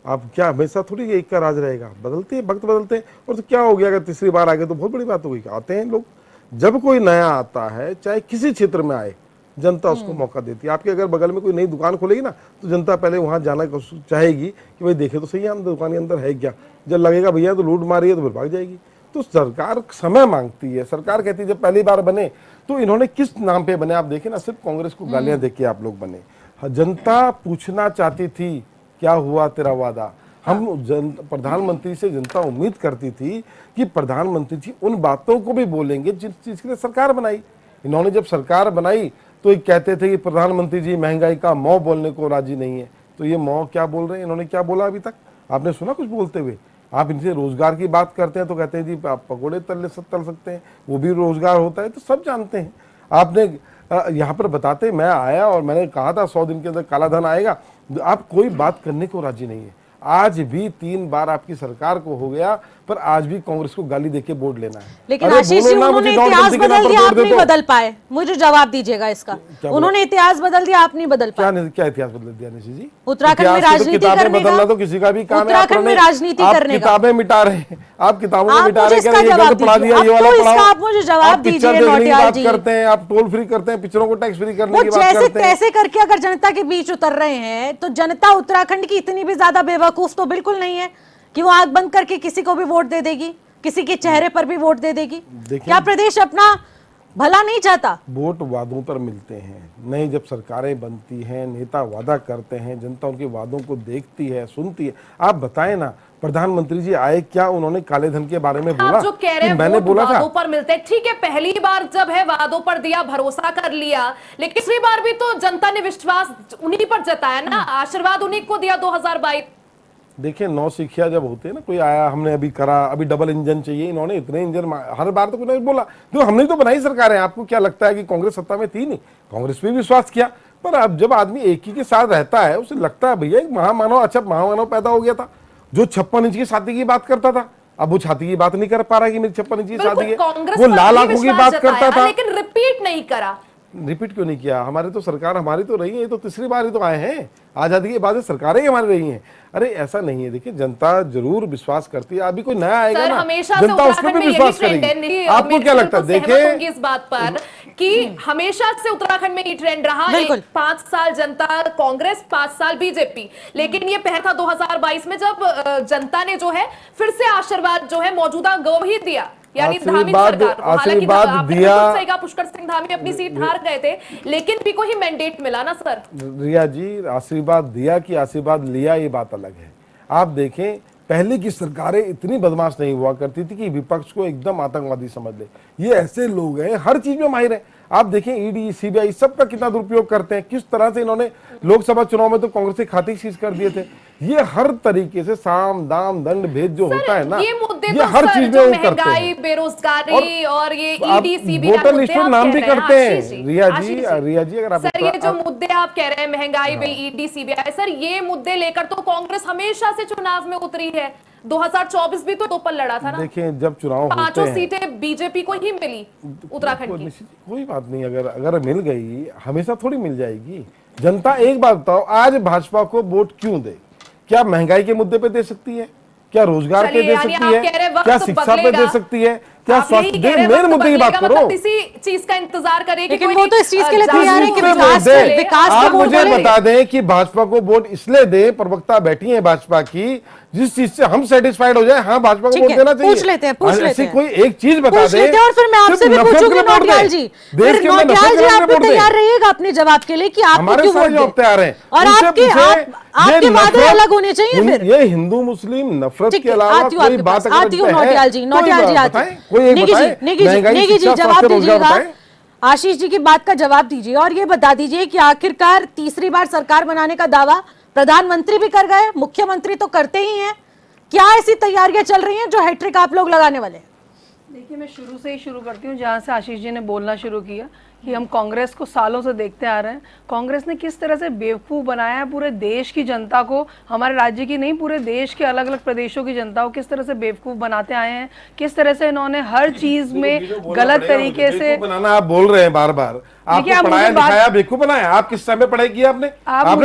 आप क्या हमेशा थोड़ी एक का राज रहेगा, बदलते हैं, वक्त बदलते हैं। और तो क्या हो गया, अगर तीसरी बार आ गए तो बहुत बड़ी बात हो गई। आते हैं लोग, जब कोई नया आता है चाहे किसी क्षेत्र में आए, जनता उसको मौका देती है। आपके अगर बगल में कोई नई दुकान खोलेगी ना तो जनता पहले वहां जाना चाहेगी कि भाई देखे तो सही है दुकान के अंदर है क्या। जब लगेगा भैया तो लूट मारी है तो फिर भाग जाएगी। तो सरकार समय मांगती है, सरकार कहती है जब पहली बार बने तो इन्होंने किस नाम पे बने, आप देखें ना, सिर्फ कांग्रेस को गालियां देके आप लोग बने। जनता पूछना चाहती थी क्या हुआ तेरा वादा। हम प्रधानमंत्री से जनता उम्मीद करती थी कि प्रधानमंत्री जी उन बातों को भी बोलेंगे जिस चीज के लिए सरकार बनाई। इन्होंने जब सरकार बनाई तो ये कहते थे कि प्रधानमंत्री जी महंगाई का मौ बोलने को राजी नहीं है। तो ये मौ क्या बोल रहे हैं, इन्होंने क्या बोला अभी तक? आपने सुना कुछ बोलते हुए? आप इनसे रोजगार की बात करते हैं तो कहते हैं जी आप पकौड़े तल सकते हैं, वो भी रोजगार होता है। तो सब जानते हैं। आपने यहाँ पर बताते, मैं आया और मैंने कहा था 100 दिन के अंदर काला धन आएगा, आप कोई बात करने को राजी नहीं है। आज भी 3 बार आपकी सरकार को हो गया, पर आज भी कांग्रेस को गाली देके वोट लेना है। लेकिन अरे आशीष बोलो जी, ना, उन्होंने मुझे इतिहास नोटबंदी के नाम बदल पर दिया, वोट आप दे नहीं दो। बदल पाए। मुझे जवाब दीजिएगा इसका। बोला? उन्होंने इतिहास बदल दिया, आप नहीं बदल पाए। क्या इतिहास बदल दिया निशी जी? उत्तराखंड में इतिहास की तो राजनीति किताबें करने बदलना का, तो किसी का भी काम है। उत्तराखंड में राजनीति आप करने का किताबें मिटा रहे हैं, आप किताबों में आप मिटा मुझे रहे इसका हैं, ये जवाब गलत पढ़ा दीजिए। दिया, अब ये वाला तो इसका पढ़ाओ। आप मुझे जवाब आप पिक्चर दीजिए, देखने की नौटियाल बात जी। करते हैं, आप टोल फ्री करते हैं, पिक्चरों को टैक्स फ्री करने वो की बात जैसे करते हैं। तैसे करके अगर जनता के बीच उतर रहे हैं, तो जनता उत्तराखंड की इतनी भी ज्यादा बेवकूफ तो बिल्कुल नहीं है कि वो आंख बंद करके किसी को भी वोट दे देगी, किसी के चेहरे पर भी वोट दे देगी। क्या प्रदेश अपना भला नहीं चाहता? वोट वादों पर मिलते हैं, नहीं जब सरकारें बनती हैं, नेता वादा करते हैं, जनता उनके वादों को देखती है, सुनती है। आप बताएं ना, प्रधानमंत्री जी आए, क्या उन्होंने काले धन के बारे में बोला? आप जो कह रहे हैं मैंने वोट बोला था वादों पर मिलते हैं, ठीक है, पहली बार जब है वादों पर दिया, भरोसा कर लिया, लेकिन दूसरी बार भी तो जनता ने विश्वास उन्हीं पर जताया ना, आशीर्वाद उन्हीं को दिया 2022। देखिए, नौ सिखिया जब होते हैं ना, कोई आया, हमने अभी करा, अभी डबल इंजन चाहिए, इन्होंने इतने इंजन हर बार तो कोई नहीं बोला। तो हमने तो बनाई सरकार है। आपको क्या लगता है कि कांग्रेस सत्ता में थी नहीं? कांग्रेस पे भी विश्वास किया, पर अब जब आदमी एक ही के साथ रहता है, उसे लगता है भैया एक महामानव, अच्छा महामानव पैदा हो गया था जो 56 इंच की छाती की बात करता था। अब वो छाती की बात नहीं कर पा रहा कि मेरी 56 इंच की छाती है। कांग्रेस वो पर लाल भी आंखों की विश्वास बात करता जताया, था, लेकिन रिपीट नहीं करा। रिपीट क्यों नहीं किया? हमारी तो सरकार हमारी तो रही है, ये तो तीसरी बार ही तो आए हैं। आजादी के बाद सरकारें ही हमारी रही हैं। अरे ऐसा नहीं है, देखिए जनता जरूर विश्वास करती है। अभी कोई नया आएगा सर, ना, हमेशा से जनता उस पर उत्तराखंड भी में विश्वास यही ट्रेंड करेगी। है। आपको क्या लगता है? देखिए, होंगी इस बात पर कि हमेशा से उत्तराखंड में ये ट्रेंड रहा, बिल्कुल। 5 साल जनता कांग्रेस, 5 साल बीजेपी, लेकिन ये पहला था 2022 में जब जनता ने जो है फिर से आशीर्वाद जो है मौजूदा गौ ही दिया, यानी धामी सरकार को। हालांकि आशीर्वाद आपने दिया। बिल्कुल सही कहा, पुष्कर सिंह धामी अपनी सीट हार गए थे, लेकिन भी कोई मैंडेट मिला ना सर। रिया जी, आशीर्वाद दिया कि आशीर्वाद लिया, ये बात अलग है। आप देखें, पहले की सरकारें इतनी बदमाश नहीं हुआ करती थी कि विपक्ष को एकदम आतंकवादी समझ ले। ये ऐसे लोग हैं, हर चीज में माहिर हैं। आप देखें, ईडी, सीबीआई सबका कितना दुरुपयोग करते हैं, किस तरह से इन्होंने लोकसभा चुनाव में तो कांग्रेस के खाते सीज कर दिए थे। ये हर तरीके से साम दाम दंड भेद जो होता है ना, ये मुद्दे ये तो हर सर, चीज में जो वो करते महंगाई, हैं। बेरोजगारी और ये आप ईडी, सीबीआई वोटर लिस्ट में नाम भी करते हैं। रिया जी, अगर आप सर, ये जो मुद्दे आप कह रहे हैं, महंगाई, ईडी, सीबीआई, सर ये मुद्दे लेकर तो कांग्रेस हमेशा से चुनाव में उतरी है। 2024 भी तो पर लड़ा था ना। देखिए, जब चुनाव होते 5 हैं, सीटें बीजेपी को ही मिली उत्तराखंड की। कोई बात नहीं, अगर मिल गई, हमेशा थोड़ी मिल जाएगी। जनता, एक बात बताओ, आज भाजपा को वोट क्यों दे? क्या महंगाई के मुद्दे पे दे सकती है? क्या रोजगार पे दे सकती है? क्या शिक्षा पे दे सकती है? क्या स्वास्थ्य? मेन मुद्दे की बात करो। इसी चीज का इंतजार करें, लेकिन वो तो इस चीज के लिए तैयार है कि विकास आप मुझे बता दें कि भाजपा को वोट इसलिए दे, प्रवक्ता बैठी है भाजपा की, जिस चीज से हम सेटिस्फाइड हो जाए, हाँ भाजपा को वोट देना चाहिए। पूछ लेते हैं, ऐसी कोई एक चीज बता दे, और फिर मैं आपसे भी पूछूंगी नौटियाल जी, देश के नौटियाल जी आप भी तैयार रहिएगा अपने जवाब के लिए कि आपको क्यों वोट जवाब तैयार है। और आपके वादे अलग होने चाहिए। फिर ये हिंदू मुस्लिम नफरत के अलावा कोई बात आती हूँ नौटियाल जी, नौटियाल जी आती है, नेगी जी जवाब दीजिएगा, आशीष जी की बात का जवाब दीजिए और ये बता दीजिए कि आखिरकार तीसरी बार सरकार बनाने का दावा प्रधानमंत्री भी कर गए, मुख्यमंत्री तो करते ही हैं, क्या ऐसी तैयारियां चल रही हैं जो हैट्रिक आप लोग लगाने वाले हैं? देखिए, मैं शुरू से ही शुरू करती हूँ जहाँ से आशीष जी ने बोलना शुरू किया कि हम कांग्रेस को सालों से देखते आ रहे हैं। कांग्रेस ने किस तरह से बेवकूफ़ बनाया है पूरे देश की जनता को, हमारे राज्य की नहीं, पूरे देश के अलग अलग प्रदेशों की जनता को किस तरह से बेवकूफ़ बनाते आए हैं, किस तरह से इन्होंने हर चीज में गलत तरीके से बनाना। आप बोल रहे हैं बार बार, आपने पढ़ाया लिखाया बेवकूफ बनाया। आप किस समय पढ़ाई की? आपने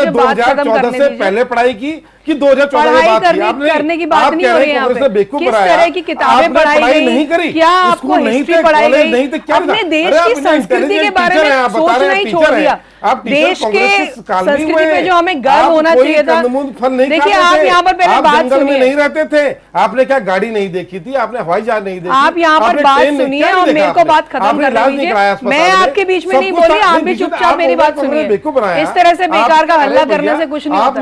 2014 से पहले पढ़ाई की कि 2014 में बात की आपने? करने की बात नहीं हो रही है। बेवकूफ किस तरह की किताबें पढ़ाई नहीं करी? क्या आपको हिस्ट्री पढ़ाई गई? अपने देश की संस्कृति के बारे में सोचना ही छोड़ दिया। देश के संस्कृति पे जो हमें गर्व होना चाहिए था। देखिए, आप यहाँ पर पहले बात सुनिए, नहीं रहते थे, आपने क्या गाड़ी नहीं देखी थी? आपने हवाई जहाज नहीं देखी? आप यहाँ पर बात सुनिए और मेरे को बात खत्म करने दीजिए। मैं आपके बीच में नहीं बोली, आप भी चुपचाप मेरी बात सुनिए। इस तरह से बेकार का हल्ला करने से कुछ नहीं होता।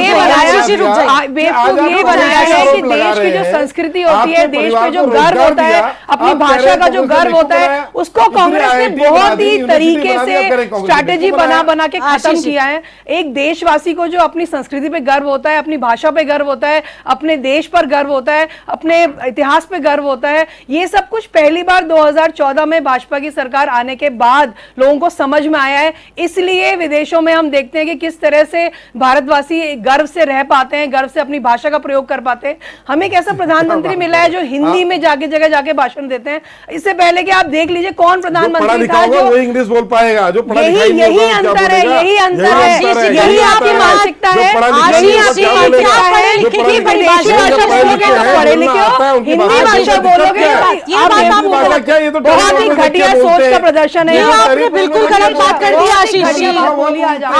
ये बनाया है कि देश की जो संस्कृति होती है, देश पे जो गर्व होता है, अपनी भाषा का जो गर्व होता है, उसको कांग्रेस ने बहुत ही तरीके से स्ट्रैटेजी बना के खत्म किया है। एक देशवासी को जो अपनी संस्कृति पे गर्व होता है, अपनी भाषा पे गर्व होता है, अपने देश पर गर्व होता है, अपने इतिहास पे गर्व होता है, ये सब कुछ पहली बार 2014 में भाजपा की सरकार आने के बाद लोगों को समझ में आया है। इसलिए विदेशों में हम देखते हैं कि किस तरह से भारतवासी गर्व गर्व से रह पाते हैं, गर्व से अपनी भाषा का प्रयोग कर पाते हैं। हमें एक ऐसा प्रधानमंत्री मिला है जो हिंदी में जाके जगह जाके भाषण देते हैं। इससे पहले कि आप देख लीजिए कौन प्रधानमंत्री था जो वो इंग्लिश बोल पाएगा, जो पढ़ा लिखा ही नहीं यही होगा, क्या अंतर है, बोलेगा? यही अंतर है, यही यही आपकी मानसिकता है। जो पढ़ा लिखा यही नहीं होगा, आपकी क्या मानसिकता बोलेगा? है। जो पढ़ा कि लिखा विदेशी नहीं है, भाषा जो पढ़ा बोलोगे लिखा तो है, पढ़े बोलना लिखे आता है, हो, उनकी हिंदी भाषा भाषा में बोलोगे दिक्कत क्या है? तो आप हिंदी भाषा क्या है? ये तो बहुत ही टेलीविजन में घटिया क्या सोच बोलते का हैं? प्रदर्शन है। ये आपने बिल्कुल गलत बात कर दी आशीष जी।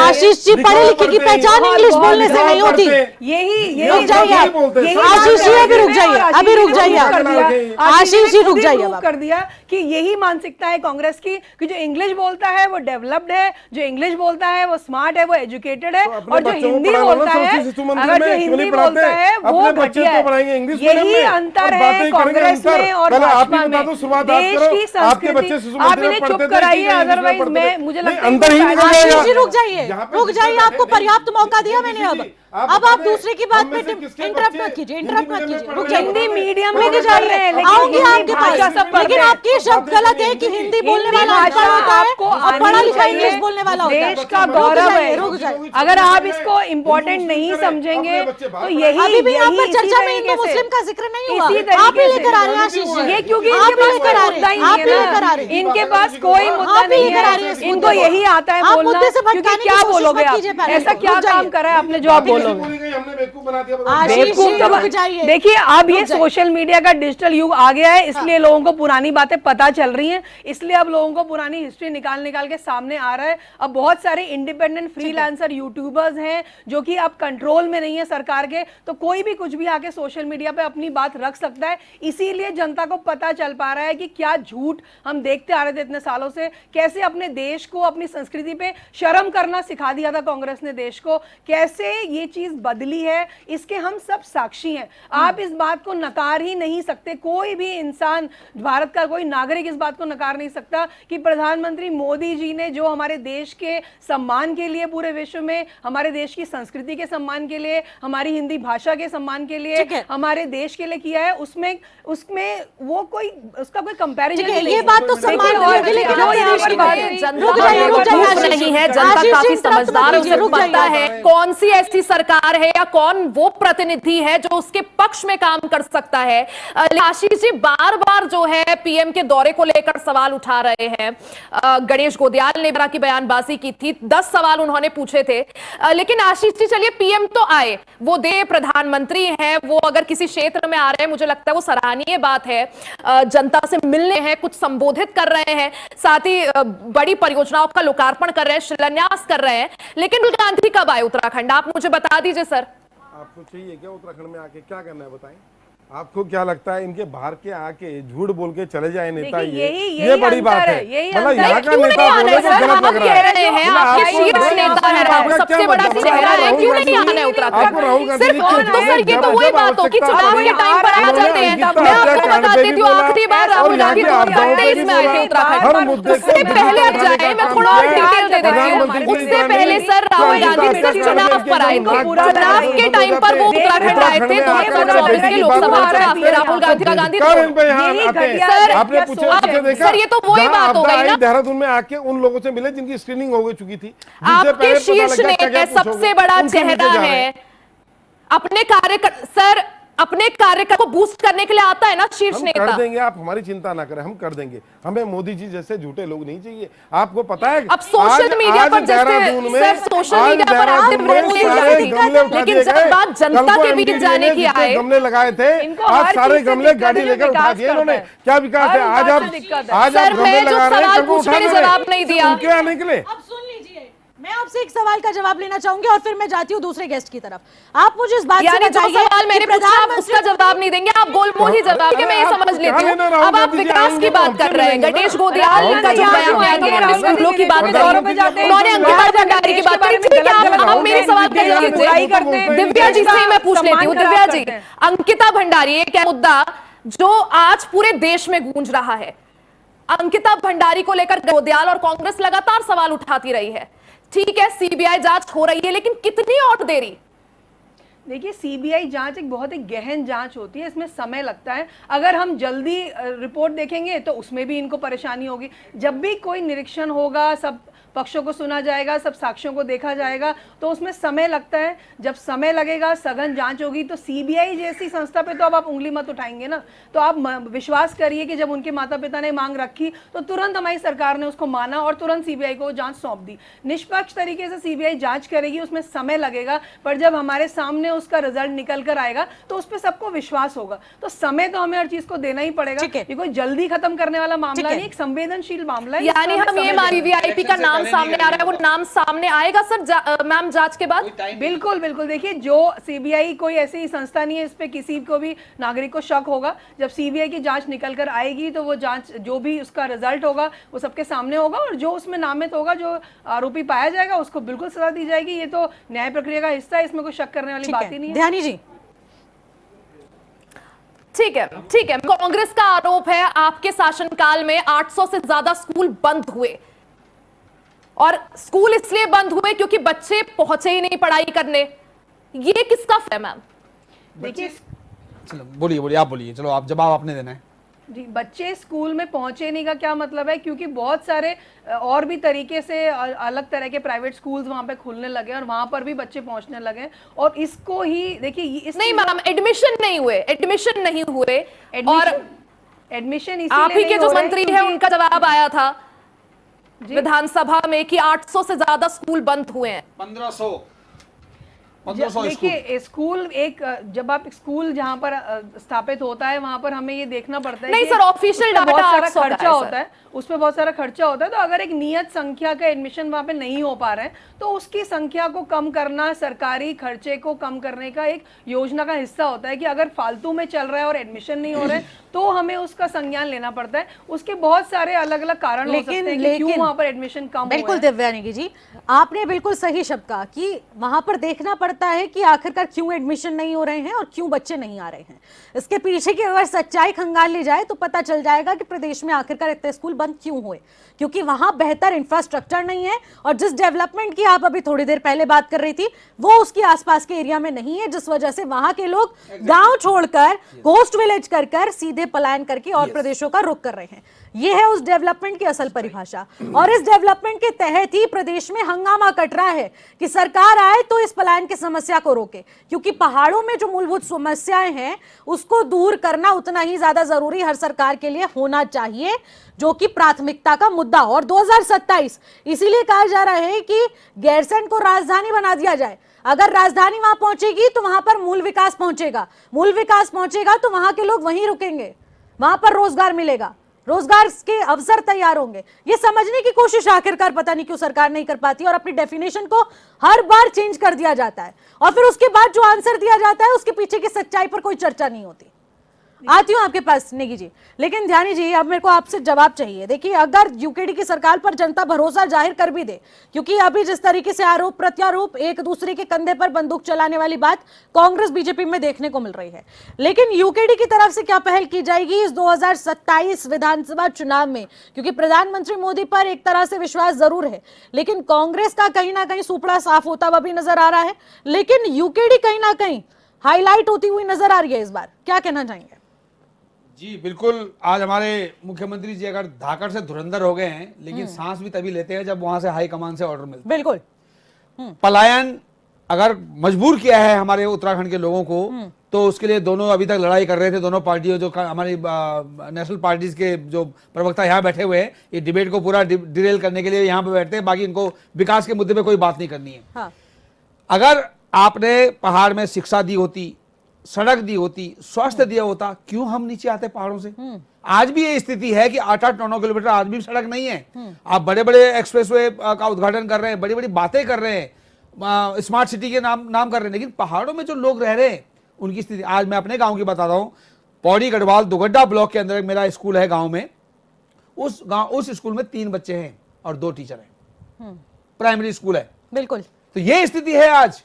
आशीष जी, पढ़े लिखे की पहचान इंग्लिश बोलने से नहीं होती। यही रुक जाइए आप। आशीष जी अभी रुक जाइए, अभी रुक जाइए आप। आशीष जी रुक जाइए अब। कर दिया कि यही मानसिकता है कांग्रेस की कि जो इंग्लिश बोलता है वो डेवलप्ड है, जो इंग्लिश बोलता है वो स्मार्ट है, वो एजुकेटेड है, और जो हिंदी बोलता है, अगर जो हिंदी बोलता है वो घटिया है। यही अंतर है कांग्रेस में और भाजपा में। देश की संस्कृति आप इन्हें चुप कराइए, अदरवाइज मैं मुझे लगता है आशीष जी रुक जाइए, रुक जाइए। आपको पर्याप्त मौका दिया मैंने। अब आप दूसरे की बात में इंटरप्ट मत कीजिए, इंटरप्ट मत कीजिए, रुक जाइए। हिंदी मीडियम रुक जाइए, आऊंगी आपके पास, लेकिन आपकी शब्द गलत है कि हिंदी बोलने वाला अनपढ़ होता है और पढ़ा लिखा इंग्लिश बोलने वाला होता है। देश का गौरव है। रुक जाइए। अगर आप इसको इम्पोर्टेंट नहीं समझेंगे तो यही अभी भी यहाँ पर इसी चर्चा में तरीके हिंदू से- मुस्लिम का जिक्र नहीं हुआ। इसी आप तरीके ही से- लेकर आ रहे हैं आशीष जी। ये क्योंकि आप इनके ही पास लेकर कोई आ मुद्दा रहे ही हैं, आप नहीं ही है लेकर आ ना। रहे हैं। इनके पास कोई मुद्दा आप ही नहीं लेकर आ रहे हैं है, इस इनको मुद्दे को। यही आता है आप बोलना। मुद्दे से क्योंकि भटकाने की क्या कोशिश बोलोगे मत आप? कीजिए पहले। ऐसा क्या रुक जाइए। काम करा है आपने जो आप बोलोगे? हमने बेवकूफ बना दिया। आशीष बेवकूफ जी, तो रुक जाइए। देखिए अब ये सोशल मीडिया का डिजिटल युग आ गया है, इसलिए लोगों को पुरानी बातें पता चल रही हैं, इसलिए अब लोगों को पुरानी हिस्ट्री निकाल के सामने आ रहा है। अब बहुत सारे इंडिपेंडेंट फ्रीलांसर यूट्यूबर्स हैं जो कि अब कंट्रोल में नहीं है सरकार के, तो कोई भी कुछ भी आके सोशल मीडिया पे अपनी बात रख सकता है। इसीलिए जनता को पता चल पा रहा है कि क्या झूठ हम देखते आ रहे थे इतने सालों से, कैसे अपने देश को, अपनी संस्कृति पे शर्म करना सिखा दिया था कांग्रेस ने देश को, कैसे ये चीज बदली है, इसके हम सब साक्षी हैं। आप इस बात को नकार ही नहीं सकते, कोई भी इंसान, भारत का कोई नागरिक इस बात को नकार नहीं सकता कि प्रधानमंत्री मोदी जी ने जो हमारे देश के सम्मान के लिए, पूरे विश्व में हमारे देश की संस्कृति के सम्मान के लिए, हमारी हिंदी भाषा के सम्मान के लिए, हमारे देश के लिए किया है, उसमें वो कोई उसका कोई कंपैरिजन नहीं है। ये बात तो सम्मान की, लेकिन जो यहाँ पर बात है, जनता नहीं है, जनता काफी समझदार है, उसे पता है कौन सी ऐसी सरकार है या कौन वो प्रतिनिधि है जो उसके पक्ष में काम कर सकता है। आशीष जी बार बार जो है पीएम के दौरे को लेकर सवाल उठा रहे हैं। गणेश गोदियाल ने की बयानबाजी की थी, 10 सवाल उन्होंने पूछे थे। लेकिन आशीष जी चलिए पीएम तो आए, वो देश प्रधानमंत्री हैं, वो अगर किसी क्षेत्र में आ रहे हैं, मुझे लगता है वो सराहनीय बात है। जनता से मिलने हैं, कुछ संबोधित कर रहे हैं, साथ ही बड़ी परियोजनाओं का लोकार्पण कर रहे हैं, शिलान्यास कर रहे हैं। लेकिन राहुल गांधी कब आए उत्तराखंड, आप मुझे बता दीजिए सर। आपको चाहिए क्या उत्तराखंड में आके क्या करना है बताएं? आपको क्या लगता है इनके बाहर के आके झूठ बोल के चले जाए नेता? ये बड़ी बात है। मतलब यहाँ का नेता बोले तो गलत लग रहा है। आपके शीर्ष नेता है, सबसे बड़ा चेहरा है, क्यों नहीं आना है उत्तराखंड? सिर्फ तो सर ये तो वही बात हो कि चुनाव के टाइम पर आ जाते हैं। मैं आपको बता देती हूँ, आखिरी बार राहुल गांधी 2023 में आए थे उत्तराखंड, उससे पहले अब जाए, मैं थोड़ा और डिटेल दे देती हूँ। उससे पहले सर राहुल गांधी सिर्फ चुनाव पर आए थे, चुनाव के टाइम पर वो उत्तराखंड आए थे 2024 के लोकसभा। राहुल गांधी का गांधी आपने पूछा देखा सर, ये तो वही बात हो गई ना। देहरादून में आके उन लोगों से मिले जिनकी स्क्रीनिंग हो चुकी थी। आपके शीर्ष नेता सबसे बड़ा चेहरा है, अपने सर अपने कार्यकर्ता को बूस्ट करने के लिए आता है ना शीर्ष नेता। कर देंगे, आप हमारी चिंता ना करें, हम कर देंगे। हमें मोदी जी जैसे झूठे लोग नहीं चाहिए। आपको पता है अब सोशल मीडिया पर देहरादून में सर सोशल मीडिया पर आप लेकिन जब बात जनता के बीच जाने की आए, गमले लगाए थे, आज सारे गमले गाड़ी लेकर उठा दिए इन्होंने। क्या विकास है? आज आप गमले लगा रहे हैं, जवाब नहीं दिया, क्या निकले? अब सुन लीजिए, मैं आपसे एक सवाल का जवाब लेना चाहूंगी और फिर मैं जाती हूँ दूसरे गेस्ट की तरफ। आप मुझे इस बात से बताइए, सवाल मैंने पूछा आप उसका जवाब नहीं देंगे, आप गोलमोल जवाब के मैं ये समझ लेती हूँ। अब आप विकास की बात कर रहे हैं, गणेश गोदियाल का जो बयान आया था, उन्होंने स्कूलों की बात करी, उन्होंने अंकिता भंडारी की बात करी। ठीक है, आप मेरे सवाल का जवाब कीजिए। दिव्या जी से मैं पूछ लेती हूँ, दिव्या जी, अंकिता भंडारी एक मुद्दा जो आज पूरे देश में गूंज रहा है, अंकिता भंडारी को लेकर गोदियाल और कांग्रेस लगातार सवाल उठाती रही है। ठीक है, सीबीआई जांच हो रही है, लेकिन कितनी और देरी? देखिए सीबीआई जांच एक बहुत ही गहन जांच होती है, इसमें समय लगता है। अगर हम जल्दी रिपोर्ट देखेंगे तो उसमें भी इनको परेशानी होगी। जब भी कोई निरीक्षण होगा, सब पक्षों को सुना जाएगा, सब साक्ष्यों को देखा जाएगा, तो उसमें समय लगता है। जब समय लगेगा, सघन जांच होगी, तो सीबीआई जैसी संस्था पे तो अब आप उंगली मत उठाएंगे ना। तो आप विश्वास करिए कि जब उनके माता पिता ने मांग रखी तो तुरंत हमारी सरकार ने उसको माना और तुरंत सीबीआई को जांच सौंप दी। निष्पक्ष तरीके से सीबीआई जांच करेगी, उसमें समय लगेगा, पर जब हमारे सामने उसका रिजल्ट निकल कर आएगा तो उस पर सबको विश्वास होगा। तो समय तो हमें हर चीज को देना ही पड़ेगा। ये कोई जल्दी खत्म करने वाला मामला नहीं, एक संवेदनशील मामला है। यानी हम ये वीवीआईपी का नाम सामने आ रहा है, वो नाम सामने आएगा सर मैम जांच के बाद? बिल्कुल बिल्कुल। देखिए, जो सीबीआई कोई ऐसी संस्था नहीं है इस पे किसी को भी नागरिक को शक होगा। जब सीबीआई की जांच निकल कर आएगी तो वो जांच जो भी उसका रिजल्ट होगा वो सबके सामने होगा, और जो उसमें नामित होगा, जो आरोपी पाया जाएगा, उसको बिल्कुल सजा दी जाएगी। ये तो न्याय प्रक्रिया का हिस्सा है, इसमें कोई शक करने वाली बात ही नहीं है। ध्यानी जी, ठीक है, ठीक है। कांग्रेस का आरोप है आपके शासनकाल में 800 से ज्यादा स्कूल बंद हुए, और स्कूल इसलिए बंद हुए क्योंकि बच्चे पहुंचे ही नहीं पढ़ाई करने। ये किसका है मैम? देखिए, चलो बोलिए बोलिए, आप बोलिए, चलो आप जवाब आपने देना है। जी, बच्चे स्कूल में पहुंचे नहीं का क्या मतलब है? क्योंकि बहुत सारे और भी तरीके से अलग तरह के प्राइवेट स्कूल्स वहां पे खुलने लगे और वहां पर भी बच्चे पहुंचने लगे। और इसको ही देखिए, नहीं मैम, एडमिशन नहीं हुए, एडमिशन नहीं हुए। और एडमिशन आप ही के जो मंत्री है उनका जवाब आया था विधानसभा में कि 800 से ज्यादा स्कूल बंद हुए हैं। 1500 देखिए, स्कूल एक जब आप स्कूल जहां पर स्थापित होता है वहां पर हमें ये देखना पड़ता है। नहीं सर, ऑफिशियल डाटा बहुत सारा 800 का खर्चा होता है, उसमें बहुत सारा खर्चा होता है। तो अगर एक नियत संख्या का एडमिशन वहां पे नहीं हो पा रहे हैं तो उसकी संख्या को कम करना सरकारी खर्चे को कम करने का एक योजना का हिस्सा होता है। कि अगर फालतू में चल रहा है और एडमिशन नहीं हो रहे तो हमें उसका संज्ञान लेना पड़ता है। उसके बहुत सारे अलग अलग कारण हो सकते हैं कि क्यों वहां पर एडमिशन कम। बिल्कुल दिव्यानी जी, आपने बिल्कुल सही शब्द कहा कि वहां पर देखना पड़ता है कि आखिरकार क्यों एडमिशन नहीं हो रहे हैं और क्यों बच्चे नहीं आ रहे हैं। इसके पीछे की अगर सच्चाई खंगाल ली जाए तो पता चल जाएगा कि प्रदेश में आखिरकार इतने स्कूल बंद क्यों हुए। क्योंकि वहां बेहतर इंफ्रास्ट्रक्चर नहीं है, और जिस डेवलपमेंट की आप अभी थोड़ी देर पहले बात कर रही थी वो उसके आसपास के एरिया में नहीं है, जिस वजह से वहां के लोग गांव छोड़कर घोस्ट विलेज कर सीधे पलायन करके और प्रदेशों का रुख कर रहे हैं। ये है उस डेवलपमेंट की असल परिभाषा। और इस डेवलपमेंट के तहत ही प्रदेश में हंगामा कट रहा है कि सरकार आए तो इस पलायन की समस्या को रोके। क्योंकि पहाड़ों में जो मूलभूत समस्याएं हैं उसको दूर करना उतना ही ज्यादा जरूरी हर सरकार के लिए होना चाहिए, जो कि प्राथमिकता का मुद्दा। और 2027 इसीलिए कहा जा रहा है कि गैरसैंण को राजधानी बना दिया जाए। अगर राजधानी वहां पहुंचेगी तो वहां पर मूल विकास पहुंचेगा, मूल विकास पहुंचेगा तो वहां के लोग वहीं रुकेंगे, वहां पर रोजगार मिलेगा, रोजगार के अवसर तैयार होंगे। ये समझने की कोशिश आखिरकार पता नहीं क्यों सरकार नहीं कर पाती, और अपनी डेफिनेशन को हर बार चेंज कर दिया जाता है और फिर उसके बाद जो आंसर दिया जाता है उसके पीछे की सच्चाई पर कोई चर्चा नहीं होती। आती हूं आपके पास नेगी जी, लेकिन ध्यानी जी अब मेरे को आपसे जवाब चाहिए। देखिए, अगर यूकेडी की सरकार पर जनता भरोसा जाहिर कर भी दे, क्योंकि अभी जिस तरीके से आरोप प्रत्यारोप एक दूसरे के कंधे पर बंदूक चलाने वाली बात कांग्रेस बीजेपी में देखने को मिल रही है, लेकिन यूकेडी की तरफ से क्या पहल की जाएगी इस 2027 विधानसभा चुनाव में? क्योंकि प्रधानमंत्री मोदी पर एक तरह से विश्वास जरूर है, लेकिन कांग्रेस का कहीं ना कहीं सुपड़ा साफ होता हुआ भी नजर आ रहा है, लेकिन यूकेडी कहीं ना कहीं हाईलाइट होती हुई नजर आ रही है इस बार। क्या कहना चाहेंगे? जी बिल्कुल, आज हमारे मुख्यमंत्री जी अगर धाकड़ से धुरंधर हो गए हैं, लेकिन सांस भी तभी लेते हैं जब वहां से हाई कमान से ऑर्डर मिलता है। बिल्कुल। पलायन अगर मजबूर किया है हमारे उत्तराखंड के लोगों को, तो उसके लिए दोनों अभी तक लड़ाई कर रहे थे। दोनों पार्टियों, जो हमारी नेशनल पार्टीज के जो प्रवक्ता यहाँ बैठे हुए हैं, ये डिबेट को पूरा डिरेल करने के लिए यहाँ पे बैठते हैं, बाकी इनको विकास के मुद्दे पे कोई बात नहीं करनी है। हाँ। अगर आपने पहाड़ में शिक्षा दी होती, सड़क दी होती, स्वास्थ्य दिया होता, क्यों हम नीचे आते पहाड़ों से? आज भी ये स्थिति है कि 8-8-9 किलोमीटर आज भी सड़क नहीं है। आप बड़े बड़े एक्सप्रेसवे का उद्घाटन कर रहे हैं, बड़ी बड़ी बातें कर रहे हैं, स्मार्ट सिटी के नाम कर रहे हैं, लेकिन पहाड़ों में जो लोग रह रहे हैं उनकी स्थिति। आज मैं अपने गांव की बताता हूं, पौड़ी गढ़वाल दुगड्डा ब्लॉक के अंदर एक मेरा स्कूल है गांव में। उस स्कूल में 3 बच्चे हैं और 2 टीचर हैं, प्राइमरी स्कूल है। बिल्कुल। तो ये स्थिति है आज,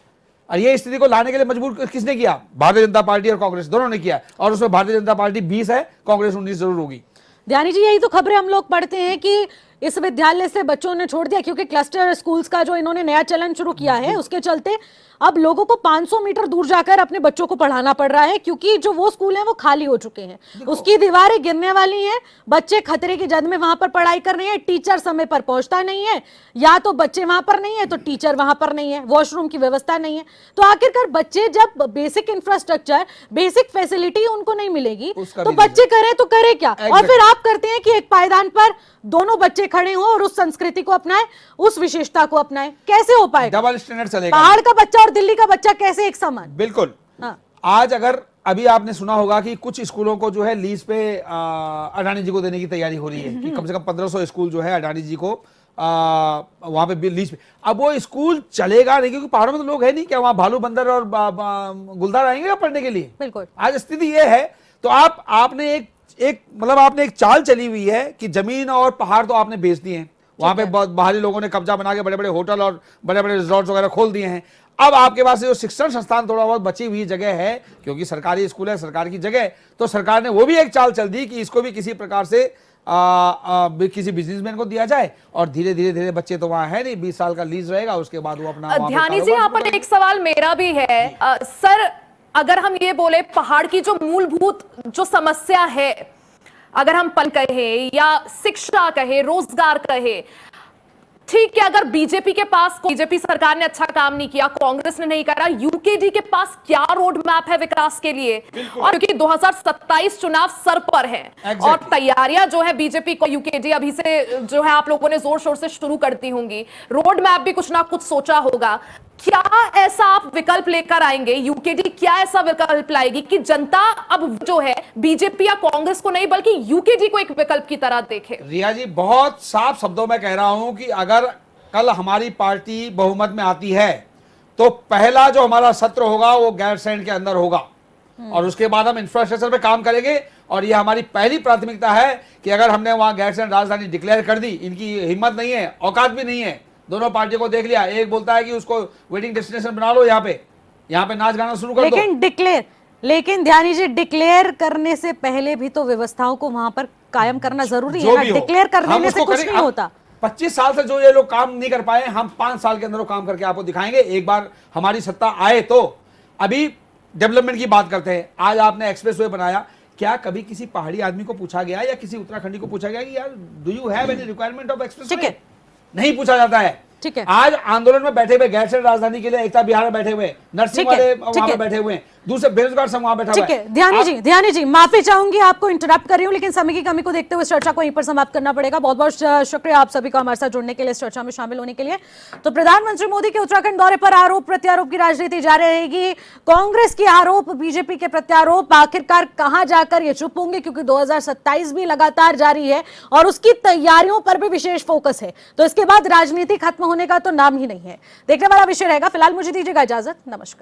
और ये स्थिति को लाने के लिए मजबूर किसने किया? भारतीय जनता पार्टी और कांग्रेस दोनों ने किया, और उसमें भारतीय जनता पार्टी 20 है, कांग्रेस 19 जरूर होगी। ध्यानी जी, यही तो खबरें हम लोग पढ़ते हैं कि इस विद्यालय से बच्चों ने छोड़ दिया, क्योंकि क्लस्टर स्कूल्स का जो इन्होंने नया चलन शुरू किया है उसके चलते अब लोगों को 500 मीटर दूर जाकर अपने बच्चों को पढ़ाना पड़ रहा है, क्योंकि जो वो स्कूल है वो खाली हो चुके हैं, उसकी दीवारें गिरने वाली हैं, बच्चे खतरे की जद में वहां पर पढ़ाई कर रहे हैं, टीचर समय पर पहुंचता नहीं है, या तो बच्चे वहां पर नहीं है तो टीचर वहां पर नहीं है, वॉशरूम की व्यवस्था नहीं है। तो आखिरकार बच्चे जब बेसिक इंफ्रास्ट्रक्चर, बेसिक फैसिलिटी उनको नहीं मिलेगी तो बच्चे करें तो करे क्या? और फिर आप करते हैं कि एक पायदान पर दोनों बच्चे खड़े हो और उस संस्कृति को अपनाएं, उस विशेषता को अपनाएं, कैसे हो पाएगा? डबल स्टैंडर्ड चलेगा। पहाड़ का बच्चा और दिल्ली का बच्चा कैसे एक समान? बिल्कुल। हाँ। आज अगर अभी आपने सुना होगा कि कुछ स्कूलों को जो है लीज पे अडानी जी को देने की तैयारी हो रही है कि कम से कम 1500 स्कूल जो है अडानी जी को वहां पे लीज पे। अब वो स्कूल चलेगा नहीं, क्योंकि पहाड़ों में तो लोग है नहीं, क्या वहां भालू बंदर और गुलदार आएंगे पढ़ने के लिए? बिल्कुल। आज स्थिति ये है। तो आपने एक मतलब आपने एक चाल चली हुई है कि जमीन और पहाड़ तो आपने बेच दिए हैं, वहां पे बहुत बाहरी लोगों ने कब्जा बना के बड़े बड़े होटल और बड़े बड़े रिजॉर्ट्स वगैरह खोल दिए हैं। अब आपके पास जो शिक्षण संस्थान थोड़ा बहुत बची हुई जगह है, क्योंकि सरकारी स्कूल है, सरकार की जगह, तो सरकार ने वो भी एक चाल चल दी कि इसको भी किसी प्रकार से किसी बिजनेसमैन को दिया जाए, और धीरे धीरे बच्चे तो वहां है नहीं, 20 साल का लीज रहेगा, उसके बाद वो अपना ध्यानी जी, यहाँ पर एक सवाल मेरा भी है। सर, अगर हम ये बोले पहाड़ की जो मूलभूत जो समस्या है, अगर हम पल कहे या शिक्षा कहे, रोजगार कहे, ठीक है, अगर बीजेपी के पास, बीजेपी सरकार ने अच्छा काम नहीं किया, कांग्रेस ने नहीं करा, यूकेडी के पास क्या रोड मैप है विकास के लिए? और क्योंकि 2027 चुनाव सर पर है और तैयारियां जो है बीजेपी को, यूकेडी अभी से जो है आप लोगों ने जोर शोर से शुरू करती होंगी, रोड मैप भी कुछ ना कुछ सोचा होगा। क्या ऐसा आप विकल्प लेकर आएंगे, यूकेडी क्या ऐसा विकल्प लाएगी कि जनता अब जो है बीजेपी या कांग्रेस को नहीं बल्कि यूकेडी को एक विकल्प की तरह देखे? रिया जी, बहुत साफ शब्दों में कह रहा हूं कि अगर कल हमारी पार्टी बहुमत में आती है तो पहला जो हमारा सत्र होगा वो गैरसैंण के अंदर होगा, और उसके बाद हम इंफ्रास्ट्रक्चर पे काम करेंगे। और ये हमारी पहली प्राथमिकता है कि अगर हमने वहां गैरसैंण राजधानी डिक्लेयर कर दी, इनकी हिम्मत नहीं है, औकात भी नहीं है, दोनों पार्टियों को देख लिया, एक बोलता है कि उसको वेडिंग डेस्टिनेशन बना लो, यहाँ पे नाच गाना शुरू कर दो। लेकिन ध्यानी जी, डिक्लेयर करने से पहले भी तो व्यवस्थाओं को वहां पर कायम करना जरूरी है ना। डिक्लेयर करने से कुछ नहीं होता। 25 साल से जो ये लोग काम नहीं कर पाए, हम 5 साल के अंदर वो काम करके आपको दिखाएंगे। एक बार हमारी सत्ता आए तो। अभी डेवलपमेंट की बात करते हैं। आज आपने एक्सप्रेसवे बनाया, क्या कभी किसी पहाड़ी आदमी को पूछा गया या किसी उत्तराखंडी को पूछा गया कि यार do you have any requirement of expressway? नहीं पूछा जाता है। ठीक है। आज आंदोलन में बैठे हुए, गैरसैंण राजधानी के लिए एकता बिहार में बैठे हुए, नर्सिंग वाले वहां पे बैठे हुए हैं, दूसरे बेरोजगार संघ वहां बैठा हुआ है। ठीक है, ध्यानी जी माफी चाहूंगी, आपको इंटरप्ट कर रही हूँ, लेकिन समय की कमी को देखते हुए इस चर्चा को यहीं पर समाप्त करना पड़ेगा। बहुत बहुत शुक्रिया आप सभी को हमारे साथ जुड़ने के लिए, इस चर्चा में शामिल होने के लिए। तो प्रधानमंत्री मोदी के उत्तराखंड दौरे पर आरोप प्रत्यारोप की राजनीति जारी रहेगी। कांग्रेस के आरोप, बीजेपी के प्रत्यारोप, आखिरकार कहां जाकर ये चुप होंगे, क्योंकि 2027 भी लगातार जारी है और उसकी तैयारियों पर भी विशेष फोकस है। तो इसके बाद राजनीति खत्म होने का तो नाम ही नहीं है। देखने वाला विषय रहेगा। फिलहाल मुझे दीजिएगा इजाजत, नमस्कार।